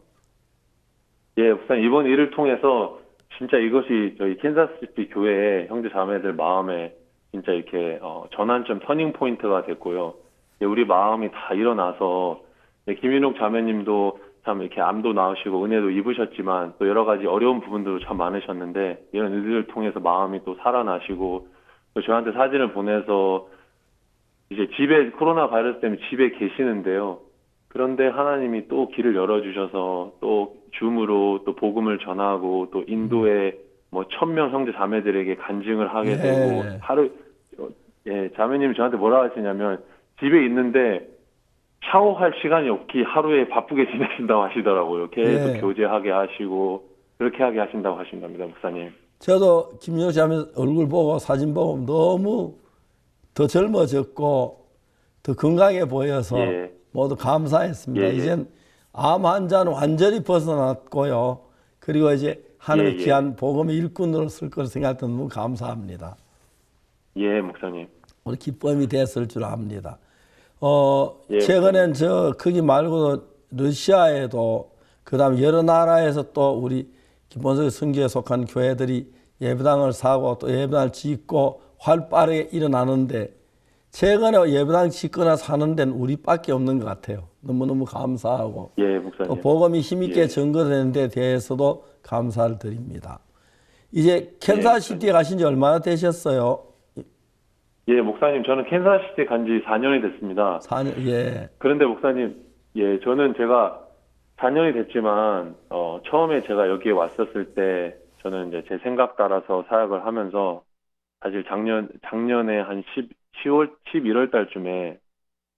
예, 목사님 이번 일을 통해서 진짜 이것이 저희 캔사스시티 교회의 형제 자매들 마음에 진짜 이렇게 전환점 터닝 포인트가 됐고요. 우리 마음이 다 일어나서 김윤옥 자매님도 참 이렇게 암도 나으시고 은혜도 입으셨지만 또 여러 가지 어려운 부분도 참 많으셨는데 이런 일들을 통해서 마음이 또 살아나시고 또 저한테 사진을 보내서 이제 집에 코로나 바이러스 때문에 집에 계시는데요. 그런데 하나님이 또 길을 열어주셔서 또 줌으로 또 복음을 전하고 또 인도에 뭐 1000명 형제 자매들에게 간증을 하게 되고 하루 자매님이 저한테 뭐라 하시냐면 집에 있는데 샤워할 시간이 없기 하루에 바쁘게 지내신다고 하시더라고요. 계속 교제하게 하시고 그렇게 하게 하신다고 하신답니다, 목사님. 저도 김윤옥 자매 얼굴 보고 사진 보고 너무 더 젊어졌고 더 건강해 보여서 모두 감사했습니다. 이젠 암 환자는 완전히 벗어났고요. 그리고 이제 하늘의 귀한 복음의 일꾼으로 쓸 것을 생각할 때 너무 감사합니다. 예, 목사님. 우리 기쁨이 됐을 줄 압니다. 최근엔 거기 말고도 러시아에도 그다음 여러 나라에서 또 우리 기본적인 선교에 속한 교회들이 예배당을 사고 또 예배당을 짓고 활발하게 일어나는데 최근에 예배당 짓거나 사는 데는 우리밖에 없는 것 같아요. 너무너무 감사하고 목사님. 또 복음이 힘있게 전거되는 데 대해서도 감사를 드립니다. 이제 캔사시티에 가신 지 얼마나 되셨어요? 예, 목사님, 저는 캔사스시티 간 지 4년이 됐습니다. 4년, 예. 그런데 목사님, 예, 저는 제가 4년이 됐지만, 처음에 제가 여기에 왔었을 때, 저는 이제 제 생각 따라서 사역을 하면서, 사실 작년에 한 11월 달쯤에,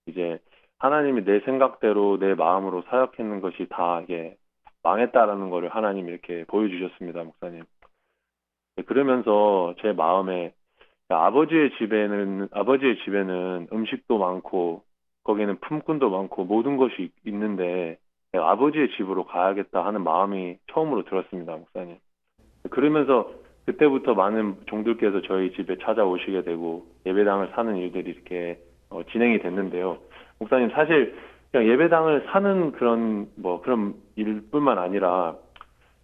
이제, 하나님이 내 생각대로 내 마음으로 사역했는 것이 다 이게 망했다라는 거를 하나님이 이렇게 보여주셨습니다, 목사님. 그러면서 제 마음에, 아버지의 집에는 음식도 많고, 거기는 품꾼도 많고, 모든 것이 있는데, 내가 아버지의 집으로 가야겠다 하는 마음이 처음으로 들었습니다, 목사님. 그러면서 그때부터 많은 종들께서 저희 집에 찾아오시게 되고, 예배당을 사는 일들이 이렇게 진행이 됐는데요. 목사님, 사실 그냥 예배당을 사는 그런 일뿐만 아니라,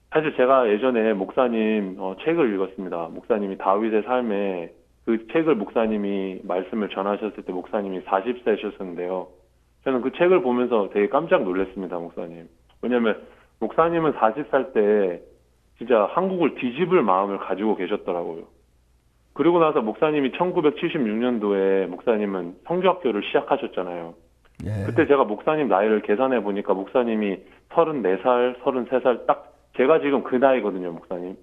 사실 제가 예전에 목사님 책을 읽었습니다. 목사님이 다윗의 삶에 그 책을 목사님이 말씀을 전하셨을 때 목사님이 40세셨었는데요. 저는 그 책을 보면서 되게 깜짝 놀랐습니다, 목사님. 왜냐면 목사님은 40살 때 진짜 한국을 뒤집을 마음을 가지고 계셨더라고요. 그리고 나서 목사님이 1976년도에 목사님은 성교학교를 시작하셨잖아요. 예. 그때 제가 목사님 나이를 계산해 보니까 목사님이 34살, 33살 딱 제가 지금 그 나이거든요, 목사님.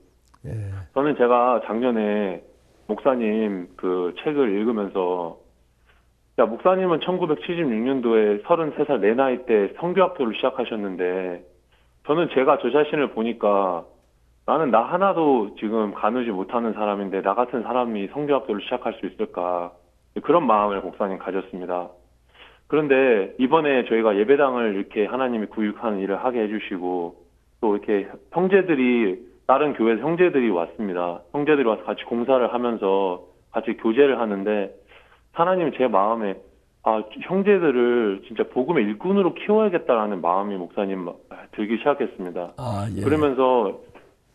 예. 저는 제가 작년에 목사님 그 책을 읽으면서 목사님은 1976년도에 33살 내 나이 때 성교학교를 시작하셨는데 저는 제가 저 자신을 보니까 나는 나 하나도 지금 가누지 못하는 사람인데 나 같은 사람이 성교학교를 시작할 수 있을까 그런 마음을 목사님 가졌습니다. 그런데 이번에 저희가 예배당을 이렇게 하나님이 구육하는 일을 하게 해주시고 또 이렇게 다른 교회 형제들이 왔습니다. 형제들이 와서 같이 공사를 하면서 같이 교제를 하는데 하나님이 제 마음에 형제들을 진짜 복음의 일꾼으로 키워야겠다라는 마음이 목사님 들기 시작했습니다. 예. 그러면서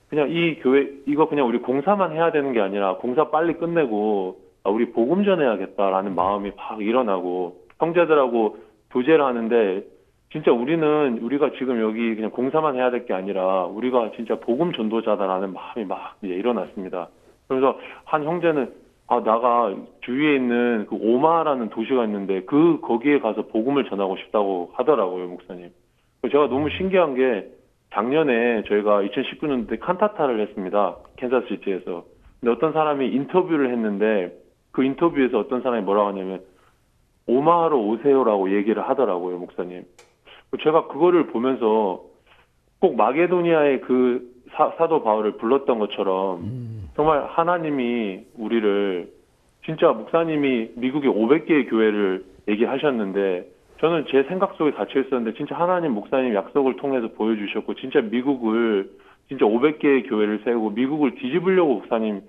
그냥 이 교회 이거 그냥 우리 공사만 해야 되는 게 아니라 공사 빨리 끝내고 우리 복음 전해야겠다라는 마음이 막 일어나고 형제들하고 교제를 하는데 진짜 우리가 지금 여기 그냥 공사만 해야 될 게 아니라 우리가 진짜 복음 전도자다라는 마음이 막 이제 일어났습니다. 그래서 한 형제는 나가 주위에 있는 그 오마라는 도시가 있는데 거기에 가서 복음을 전하고 싶다고 하더라고요, 목사님. 제가 너무 신기한 게 작년에 저희가 2019년도에 칸타타를 했습니다. 캔사스시티에서. 근데 어떤 사람이 인터뷰를 했는데 그 인터뷰에서 어떤 사람이 뭐라고 하냐면 오마하러 오세요라고 얘기를 하더라고요, 목사님. 제가 그거를 보면서 꼭 마게도니아의 그 사도 바울을 불렀던 것처럼 정말 하나님이 우리를 진짜 목사님이 미국에 500개의 교회를 얘기하셨는데 저는 제 생각 속에 갇혀 있었는데 진짜 하나님 목사님 약속을 통해서 보여주셨고 진짜 미국을 진짜 500개의 교회를 세우고 미국을 뒤집으려고 목사님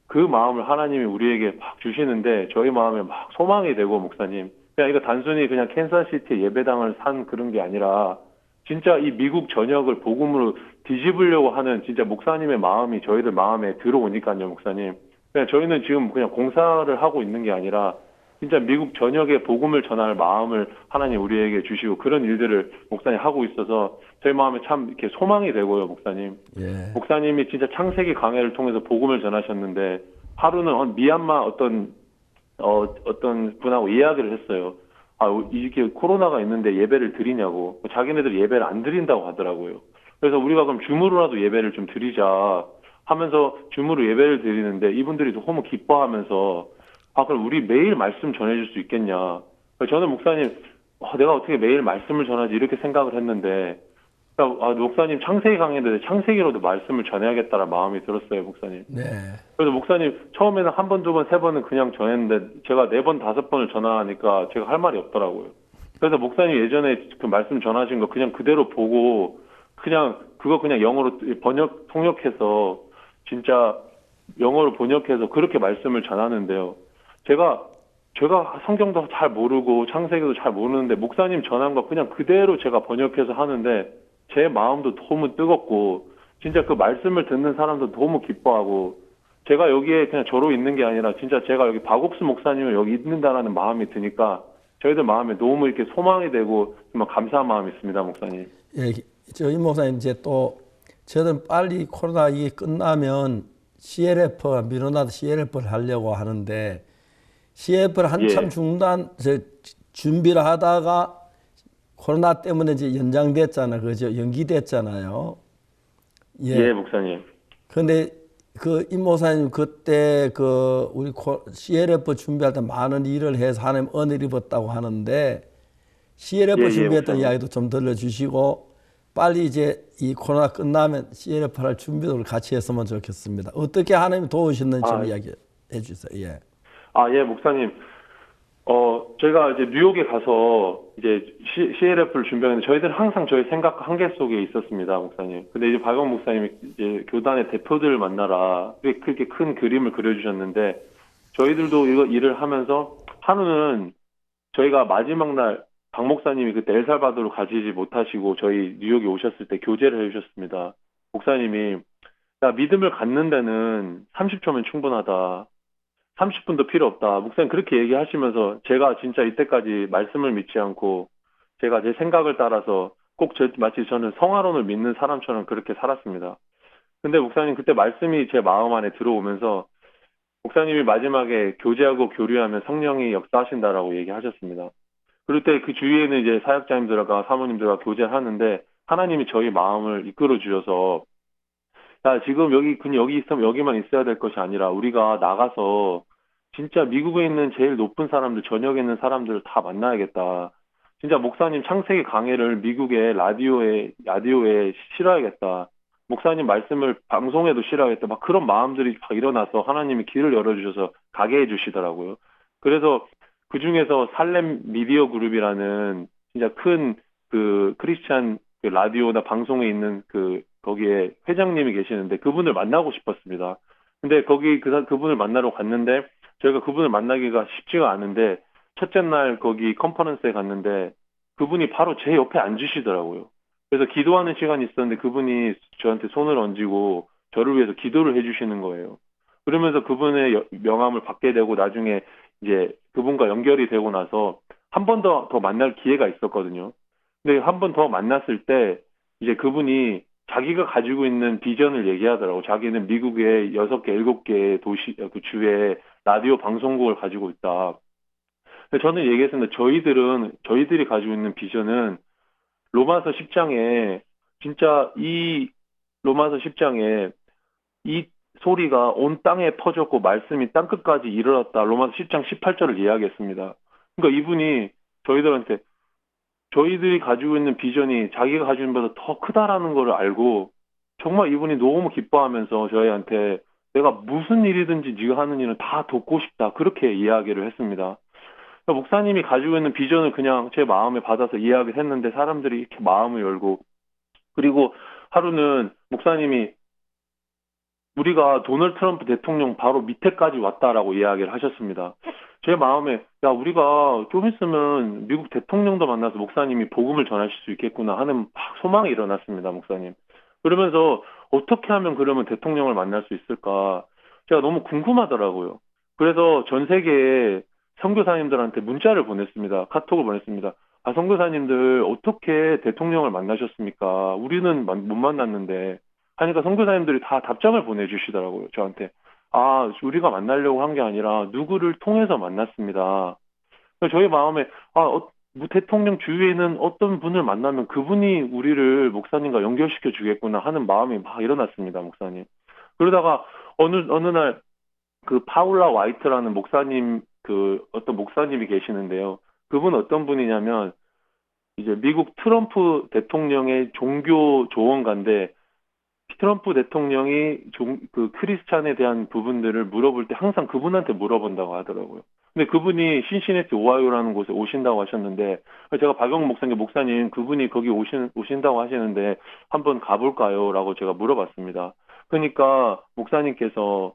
그 마음을 하나님이 우리에게 막 주시는데 저희 마음에 막 소망이 되고 목사님 그냥 이거 단순히 그냥 캔사스시티 예배당을 산 그런 게 아니라 진짜 이 미국 전역을 복음으로 뒤집으려고 하는 진짜 목사님의 마음이 저희들 마음에 들어오니까요, 목사님. 그냥 저희는 지금 그냥 공사를 하고 있는 게 아니라 진짜 미국 전역에 복음을 전할 마음을 하나님 우리에게 주시고 그런 일들을 목사님 하고 있어서 저희 마음에 참 이렇게 소망이 되고요, 목사님. 예. 목사님이 진짜 창세기 강해를 통해서 복음을 전하셨는데 하루는 미얀마 어떤 분하고 이야기를 했어요. 이렇게 코로나가 있는데 예배를 드리냐고. 자기네들 예배를 안 드린다고 하더라고요. 그래서 우리가 그럼 줌으로라도 예배를 좀 드리자 하면서 줌으로 예배를 드리는데 이분들이 너무 기뻐하면서 그럼 우리 매일 말씀 전해줄 수 있겠냐. 저는 목사님, 내가 어떻게 매일 말씀을 전하지 이렇게 생각을 했는데 목사님 창세기 강의인데 창세기로도 말씀을 전해야겠다는 마음이 들었어요, 목사님. 네. 그래서 목사님 처음에는 한 번, 두 번, 세 번은 그냥 전했는데 제가 4번, 5번을 전화하니까 제가 할 말이 없더라고요. 그래서 목사님 예전에 그 말씀 전하신 거 그냥 그대로 보고 그거 그냥 영어로 통역해서 진짜 영어로 번역해서 그렇게 말씀을 전하는데요. 제가 성경도 잘 모르고 창세기도 잘 모르는데 목사님 전한 거 그냥 그대로 제가 번역해서 하는데 제 마음도 너무 뜨겁고 진짜 그 말씀을 듣는 사람도 너무 기뻐하고 제가 여기에 그냥 저로 있는 게 아니라 진짜 제가 여기 박옥수 목사님을 여기 있는다라는 마음이 드니까 저희들 마음에 너무 이렇게 소망이 되고 정말 감사한 마음이 있습니다, 목사님. 예, 저희 목사님 이제 또 저희들은 빨리 코로나 이게 끝나면 CLF가 미루나도 CLF를 하려고 하는데 CF를 한참 예. 준비를 하다가 코로나 때문에 이제 연장됐잖아요. 그죠? 연기됐잖아요. 예, 목사님. 근데 그 임 목사님 그때 그 우리 CLF 준비할 때 많은 일을 해서 하나님 은혜를 입었다고 하는데 CLF 예, 준비했던 목사님. 이야기도 좀 들려주시고 빨리 이제 이 코로나 끝나면 CLF 할 준비를 같이 했으면 좋겠습니다. 어떻게 하나님 도우셨는지 좀 이야기해 주세요. 예. 예, 목사님. 저희가 이제 뉴욕에 가서 이제 CLF를 준비하는데 저희들은 항상 저희 생각 한계 속에 있었습니다, 목사님. 근데 이제 박영 목사님이 이제 교단의 대표들을 만나라 그렇게 큰 그림을 그려주셨는데 저희들도 이거 일을 하면서 하루는 저희가 마지막 날 박 목사님이 그때 엘살바도르 가지지 못하시고 저희 뉴욕에 오셨을 때 교제를 해주셨습니다. 목사님이 야, 믿음을 갖는 데는 30초면 충분하다. 30분도 필요 없다. 목사님 그렇게 얘기하시면서 제가 진짜 이때까지 말씀을 믿지 않고 제가 제 생각을 따라서 마치 저는 성화론을 믿는 사람처럼 그렇게 살았습니다. 근데 목사님 그때 말씀이 제 마음 안에 들어오면서 목사님이 마지막에 교제하고 교류하면 성령이 역사하신다라고 얘기하셨습니다. 그럴 때 그 주위에는 이제 사역자님들과 사모님들과 교제를 하는데 하나님이 저희 마음을 이끌어 주셔서 야, 지금 여기 있으면 여기만 있어야 될 것이 아니라 우리가 나가서 진짜 미국에 있는 제일 높은 사람들, 전역에 있는 사람들을 다 만나야겠다. 진짜 목사님 창세기 강해를 미국의 라디오에 실어야겠다. 목사님 말씀을 방송에도 실어야겠다. 막 그런 마음들이 막 일어나서 하나님이 길을 열어주셔서 가게 해주시더라고요. 그래서 그 중에서 살렘 미디어 그룹이라는 진짜 큰 그 크리스찬 그 라디오나 방송에 있는 거기에 회장님이 계시는데 그분을 만나고 싶었습니다. 근데 거기 그분을 만나러 갔는데 저희가 그분을 만나기가 쉽지가 않은데 첫째 날 거기 컨퍼런스에 갔는데 그분이 바로 제 옆에 앉으시더라고요. 그래서 기도하는 시간이 있었는데 그분이 저한테 손을 얹고 저를 위해서 기도를 해주시는 거예요. 그러면서 그분의 명함을 받게 되고 나중에 이제 그분과 연결이 되고 나서 한 번 더 만날 기회가 있었거든요. 근데 한 번 더 만났을 때 이제 그분이 자기가 가지고 있는 비전을 얘기하더라고. 자기는 미국의 6개, 7개 도시, 그 주에 라디오 방송국을 가지고 있다. 근데 저는 얘기했습니다. 저희들이 가지고 있는 비전은 로마서 10장에 진짜 이 로마서 10장에 이 소리가 온 땅에 퍼졌고 말씀이 땅끝까지 이르렀다. 로마서 10장 18절을 이야기했습니다. 그러니까 이분이 저희들한테 저희들이 가지고 있는 비전이 자기가 가지고 있는 것보다 더 크다라는 걸 알고 정말 이분이 너무 기뻐하면서 저희한테 내가 무슨 일이든지 네가 하는 일은 다 돕고 싶다. 그렇게 이야기를 했습니다. 그러니까 목사님이 가지고 있는 비전을 그냥 제 마음에 받아서 이야기를 했는데 사람들이 이렇게 마음을 열고 그리고 하루는 목사님이 우리가 도널드 트럼프 대통령 바로 밑에까지 왔다라고 이야기를 하셨습니다. 제 마음에 야 우리가 좀 있으면 미국 대통령도 만나서 목사님이 복음을 전하실 수 있겠구나 하는 막 소망이 일어났습니다. 목사님. 그러면서 어떻게 하면 그러면 대통령을 만날 수 있을까 제가 너무 궁금하더라고요. 그래서 전 세계에 선교사님들한테 문자를 보냈습니다. 카톡을 보냈습니다. 선교사님들 어떻게 대통령을 만나셨습니까? 우리는 못 만났는데 하니까 선교사님들이 다 답장을 보내주시더라고요. 저한테. 우리가 만나려고 한 게 아니라 누구를 통해서 만났습니다. 저희 마음에 대통령 주위에는 어떤 분을 만나면 그분이 우리를 목사님과 연결시켜 주겠구나 하는 마음이 막 일어났습니다. 목사님. 그러다가 어느 날 그 파울라 와이트라는 목사님 어떤 목사님이 계시는데요. 그분 어떤 분이냐면 이제 미국 트럼프 대통령의 종교 조언가인데 트럼프 대통령이 그 크리스찬에 대한 부분들을 물어볼 때 항상 그분한테 물어본다고 하더라고요. 근데 그분이 신시내티 오하이오라는 곳에 오신다고 하셨는데 제가 박영 목사님 그분이 거기 오신다고 하시는데 한번 가볼까요? 라고 제가 물어봤습니다. 그러니까 목사님께서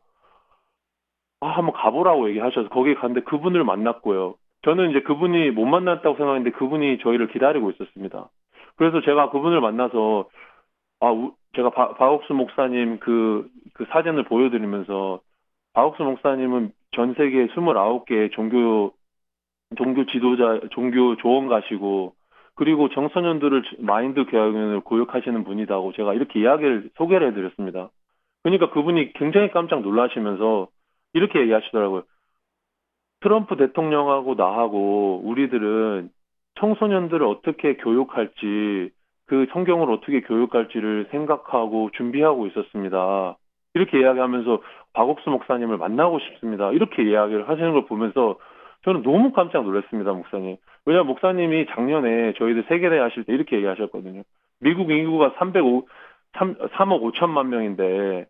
한번 가보라고 얘기하셔서 거기 갔는데 그분을 만났고요. 저는 이제 그분이 못 만났다고 생각했는데 그분이 저희를 기다리고 있었습니다. 그래서 제가 그분을 만나서 제가 박옥수 목사님 그 사진을 보여드리면서 박옥수 목사님은 전 세계 29개의 종교 지도자, 종교 조언가시고 그리고 청소년들을 마인드 교육을 교육하시는 분이다고 제가 이렇게 소개를 해드렸습니다. 그러니까 그분이 굉장히 깜짝 놀라시면서 이렇게 얘기하시더라고요. 트럼프 대통령하고 나하고 우리들은 청소년들을 어떻게 교육할지, 그 성경을 어떻게 교육할지를 생각하고 준비하고 있었습니다. 이렇게 이야기하면서 박옥수 목사님을 만나고 싶습니다. 이렇게 이야기를 하시는 걸 보면서 저는 너무 깜짝 놀랐습니다, 목사님. 왜냐하면 목사님이 작년에 저희들 세계대회 하실 때 이렇게 얘기하셨거든요. 미국 인구가 3억 5천만 명인데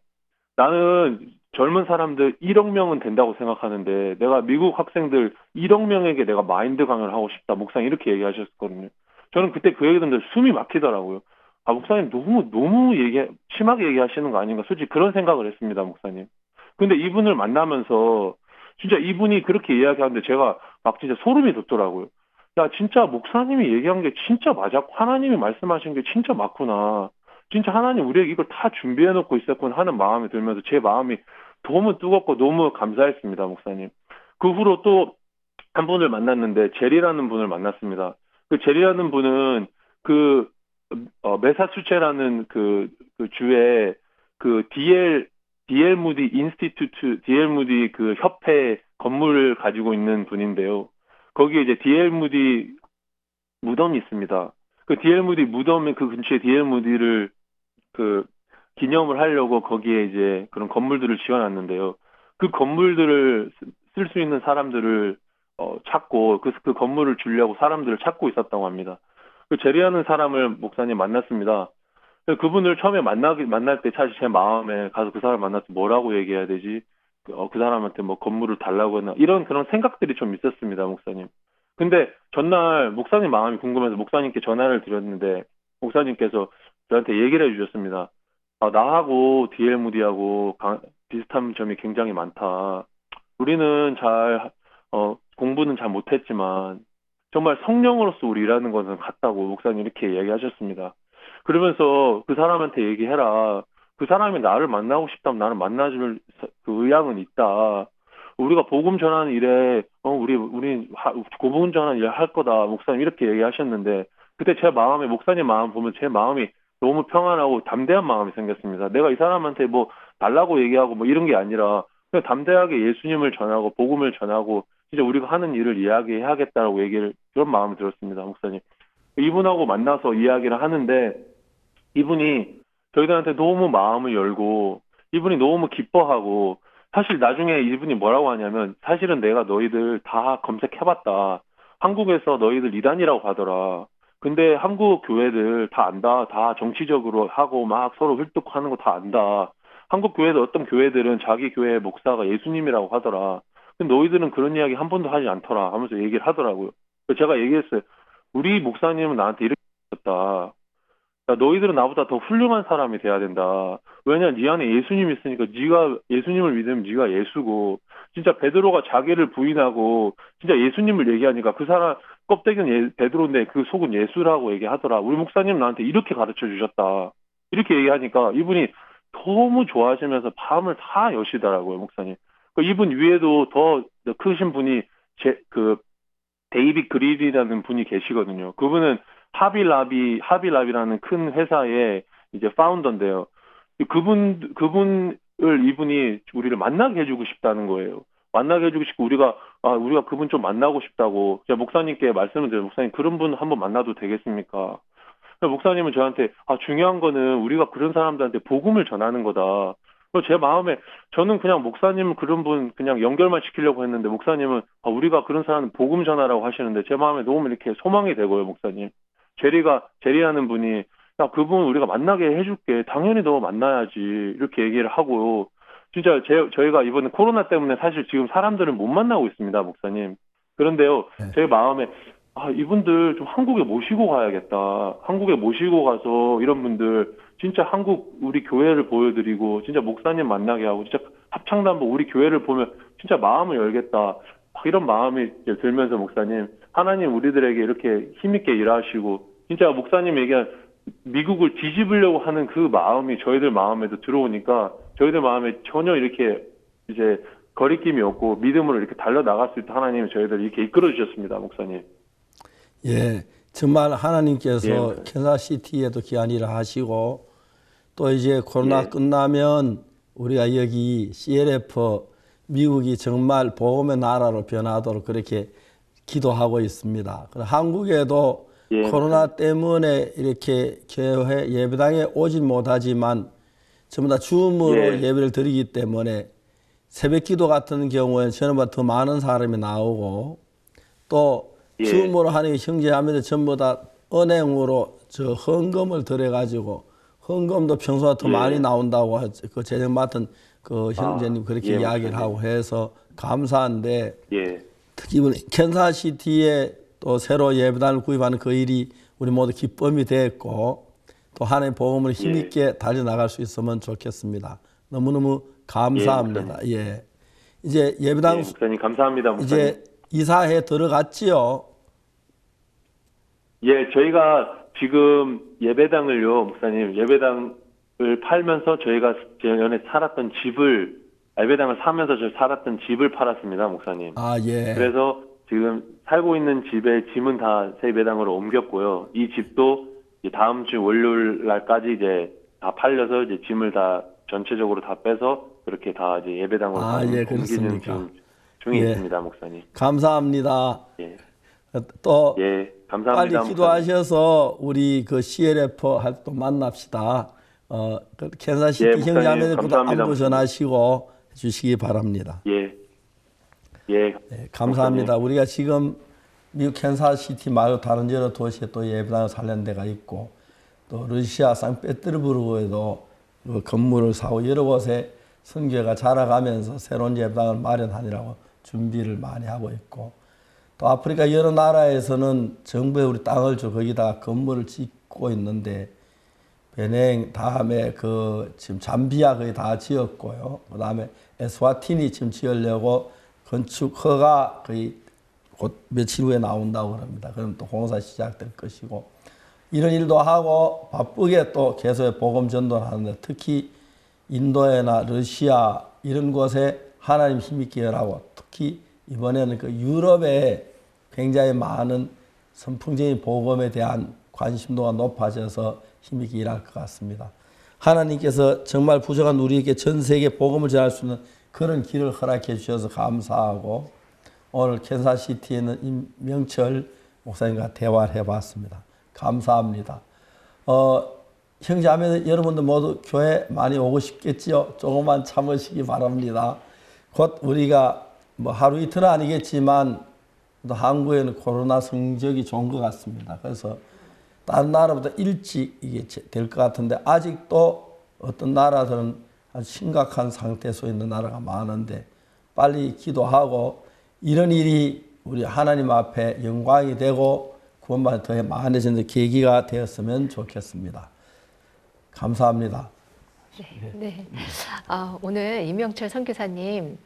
나는 젊은 사람들 1억 명은 된다고 생각하는데 내가 미국 학생들 1억 명에게 내가 마인드 강연을 하고 싶다. 목사님 이렇게 얘기하셨거든요. 저는 그때 그 얘기 듣는데 숨이 막히더라고요. 아, 목사님 너무 심하게 얘기하시는 거 아닌가. 솔직히 그런 생각을 했습니다, 목사님. 근데 이분을 만나면서 진짜 이분이 그렇게 이야기하는데 제가 막 진짜 소름이 돋더라고요. 야, 진짜 목사님이 얘기한 게 진짜 맞았고 하나님이 말씀하신 게 진짜 맞구나. 진짜 하나님 우리에게 이걸 다 준비해놓고 있었구나 하는 마음이 들면서 제 마음이 너무 뜨겁고 너무 감사했습니다, 목사님. 그 후로 또 한 분을 만났는데 제리라는 분을 만났습니다. 그 제리라는 분은 메사추세라는 그 주에 그 D.L. 무디 인스티튜트, D.L. 무디 그 협회 건물을 가지고 있는 분인데요. 거기에 이제 D.L. 무디 무덤이 있습니다. 그 D.L. 무디 무덤의 그 근처에 D.L. 무디를 그 기념을 하려고 거기에 이제 그런 건물들을 지어놨는데요. 그 건물들을 쓸 수 있는 사람들을 찾고 그 건물을 주려고 사람들을 찾고 있었다고 합니다. 그 제리하는 사람을 목사님 만났습니다. 그분을 처음에 만날 때 사실 제 마음에 가서 그 사람 만나서 뭐라고 얘기해야 되지? 그 사람한테 뭐 건물을 달라고 하나 이런 그런 생각들이 좀 있었습니다, 목사님. 근데 전날 목사님 마음이 궁금해서 목사님께 전화를 드렸는데 목사님께서 저한테 얘기를 해주셨습니다. 아, 나하고 D.L. 무디하고 비슷한 점이 굉장히 많다. 우리는 공부는 잘 못했지만 정말 성령으로서 우리 일하는 것은 같다고 목사님 이렇게 얘기하셨습니다. 그러면서 그 사람한테 얘기해라. 그 사람이 나를 만나고 싶다면 나는 만나줄 그 의향은 있다. 우리가 복음 전하는 일에 우리 복음 전하는 일을 할 거다. 목사님 이렇게 얘기하셨는데 그때 제 마음에 목사님 마음 보면 제 마음이 너무 평안하고 담대한 마음이 생겼습니다. 내가 이 사람한테 뭐 달라고 얘기하고 뭐 이런 게 아니라 그냥 담대하게 예수님을 전하고 복음을 전하고 진짜 우리가 하는 일을 이야기해야겠다라고 그런 마음이 들었습니다, 목사님. 이분하고 만나서 이야기를 하는데 이분이 저희들한테 너무 마음을 열고 이분이 너무 기뻐하고 사실 나중에 이분이 뭐라고 하냐면 사실은 내가 너희들 다 검색해봤다. 한국에서 너희들 이단이라고 하더라. 근데 한국 교회들 다 안다. 다 정치적으로 하고 막 서로 hul뚝하는 거 다 안다. 한국 교회도 어떤 교회들은 자기 교회 목사가 예수님이라고 하더라. 근데 너희들은 그런 이야기 한 번도 하지 않더라 하면서 얘기를 하더라고요. 그래서 제가 얘기했어요. 우리 목사님은 나한테 이렇게 했다. 야, 너희들은 나보다 더 훌륭한 사람이 돼야 된다. 왜냐, 네 안에 예수님이 있으니까 네가 예수님을 믿으면 네가 예수고 진짜 베드로가 자기를 부인하고 진짜 예수님을 얘기하니까 그 사람 껍데기는 베드로인데 그 속은 예수라고 얘기하더라. 우리 목사님 나한테 이렇게 가르쳐 주셨다. 이렇게 얘기하니까 이분이 너무 좋아하시면서 밤을 다 여시더라고요, 목사님. 이분 위에도 더 크신 분이 데이빗 그릴이라는 분이 계시거든요. 그분은 하빌랍이라는 큰 회사의 이제 파운더인데요. 그분을 이분이 우리를 만나게 해주고 싶다는 거예요. 만나게 해주고 싶고 우리가 그분 좀 만나고 싶다고 제가 목사님께 말씀을 드려요. 목사님 그런 분 한번 만나도 되겠습니까? 목사님은 저한테 중요한 거는 우리가 그런 사람들한테 복음을 전하는 거다. 제 마음에 저는 그냥 목사님 그런 분 그냥 연결만 시키려고 했는데 목사님은 우리가 그런 사람 복음 전하라고 하시는데 제 마음에 너무 이렇게 소망이 되고요, 목사님. 제리하는 분이 야 그분 우리가 만나게 해줄게. 당연히 너 만나야지 이렇게 얘기를 하고 진짜 저희가 이번에 코로나 때문에 사실 지금 사람들을 못 만나고 있습니다, 목사님. 그런데요, 제 마음에 이분들 좀 한국에 모시고 가야겠다. 한국에 모시고 가서 이런 분들 진짜 한국 우리 교회를 보여드리고 진짜 목사님 만나게 하고 진짜 합창단부 우리 교회를 보면 진짜 마음을 열겠다. 이런 마음이 들면서 목사님 하나님 우리들에게 이렇게 힘있게 일하시고 진짜 목사님 얘기한 미국을 뒤집으려고 하는 그 마음이 저희들 마음에도 들어오니까 저희들 마음에 전혀 이렇게 이제 거리낌이 없고 믿음으로 이렇게 달려나갈 수 있다 하나님이 저희들 이렇게 이끌어 주셨습니다, 목사님. 예, 정말 하나님께서 캔사시티에도 귀한 일을 하시고 또 이제 코로나 끝나면 우리가 여기 CLF 미국이 정말 복음의 나라로 변하도록 그렇게 기도하고 있습니다. 한국에도 코로나 때문에 이렇게 교회 예배당에 오진 못하지만 전부 다 줌으로 예배를 드리기 때문에 새벽 기도 같은 경우에는 저는보다 더 많은 사람이 나오고 또 줌으로 하는 형제자매들 전부 다 은행으로 저 헌금을 들여가지고 헌금도 평소보다 더 많이 나온다고 그 재정 맡은 그 형제님 그렇게 이야기를 하고 해서 감사한데 특히 캔사시티에 또 새로 예배당을 구입하는 그 일이 우리 모두 기쁨이 됐고 또 하나님의 복음을 힘있게 달려나갈 수 있으면 좋겠습니다. 너무너무 감사합니다. 이제 예배당 목사님 감사합니다. 목사님. 이제 이사해 들어갔지요? 저희가 지금 예배당을요, 목사님, 예배당을 팔면서 저희가 전에 살았던 집을, 예배당을 사면서 저희 살았던 집을 팔았습니다, 목사님. 그래서 지금 살고 있는 집의 짐은 다 새 예배당으로 옮겼고요. 이 집도 이제 다음 주 월요일 날까지 이제 다 팔려서 이제 짐을 다 전체적으로 다 빼서 그렇게 다 이제 예배당으로 옮기는 지금 중에 있습니다, 목사님. 감사합니다. 또 감사합니다, 빨리 기도하셔서 우리 그 CLF 할 또 만납시다. 그 캔사시티 형제자매들도 안부 전하시고 해주시기 바랍니다. 감사합니다. 목사님. 우리가 지금 미국 캔사시티 말고 다른 여러 도시에 또 예배당을 살려는 데가 있고 또 러시아 상페테르부르크에도 그 건물을 사고 여러 곳에 선교회가 자라가면서 새로운 예배당을 마련하느라고 준비를 많이 하고 있고 또 아프리카 여러 나라에서는 정부에 우리 땅을 줘 거기다 건물을 짓고 있는데 베냉 다음에 그 지금 잠비아 거의 다 지었고요. 그 다음에 에스와티니 지금 지으려고 건축 허가 거의 곧 며칠 후에 나온다고 합니다. 그럼 또 공사 시작될 것이고 이런 일도 하고 바쁘게 또 계속 복음 전도를 하는데 특히 인도에나 러시아 이런 곳에 하나님 힘있게 일하고 특히 이번에는 그 유럽에 굉장히 많은 선풍적인 복음에 대한 관심도가 높아져서 힘있게 일할 것 같습니다. 하나님께서 정말 부족한 우리에게 전 세계 복음을 전할 수 있는 그런 길을 허락해 주셔서 감사하고 오늘 캔사시티에 있는 임명철 목사님과 대화를 해봤습니다. 감사합니다. 형제자매 여러분들 모두 교회 많이 오고 싶겠지요? 조금만 참으시기 바랍니다. 곧 우리가 뭐 하루 이틀은 아니겠지만 또 한국에는 코로나 성적이 좋은 것 같습니다. 그래서 다른 나라보다 일찍 이게 될 것 같은데 아직도 어떤 나라들은 아주 심각한 상태에 서 있는 나라가 많은데 빨리 기도하고 이런 일이 우리 하나님 앞에 영광이 되고 구원받을 더 많아지는 계기가 되었으면 좋겠습니다. 감사합니다. 오늘 임명철 선교사님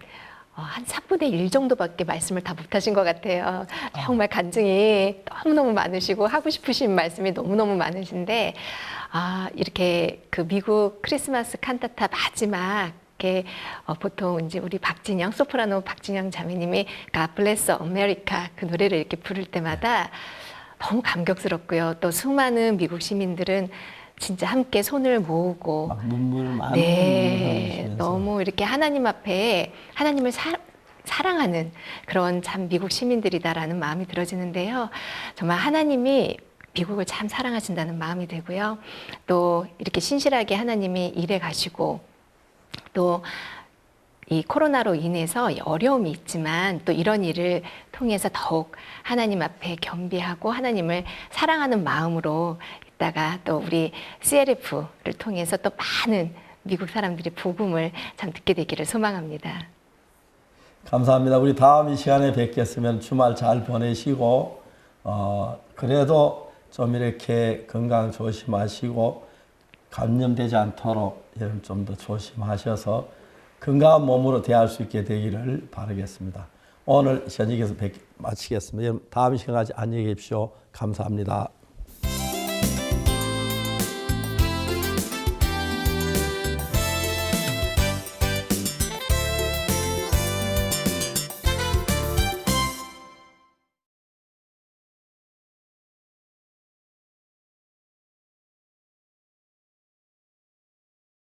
한 4분의 1 정도밖에 말씀을 다 못하신 것 같아요. 정말 간증이 너무너무 많으시고 하고 싶으신 말씀이 너무너무 많으신데 이렇게 그 미국 크리스마스 칸타타 마지막 보통 이제 우리 박진영 소프라노 박진영 자매님이 God Bless America 그 노래를 이렇게 부를 때마다 너무 감격스럽고요. 또 수많은 미국 시민들은 진짜 함께 손을 모으고 눈물을 많이 너무 이렇게 하나님 앞에 하나님을 사랑하는 그런 참 미국 시민들이다라는 마음이 들어지는데요. 정말 하나님이 미국을 참 사랑하신다는 마음이 되고요. 또 이렇게 신실하게 하나님이 일해 가시고 또 이 코로나로 인해서 어려움이 있지만 또 이런 일을 통해서 더욱 하나님 앞에 겸비하고 하나님을 사랑하는 마음으로 있다가 또 우리 CLF를 통해서 또 많은 미국 사람들이 복음을 참 듣게 되기를 소망합니다. 감사합니다. 우리 다음 이 시간에 뵙겠으면 주말 잘 보내시고 그래도 좀 이렇게 건강 조심하시고 감염되지 않도록 여러분 좀 더 조심하셔서 건강한 몸으로 대할 수 있게 되기를 바라겠습니다. 오늘 현직에서 마치겠습니다. 여러분 다음 시간까지 안녕히 계십시오. 감사합니다.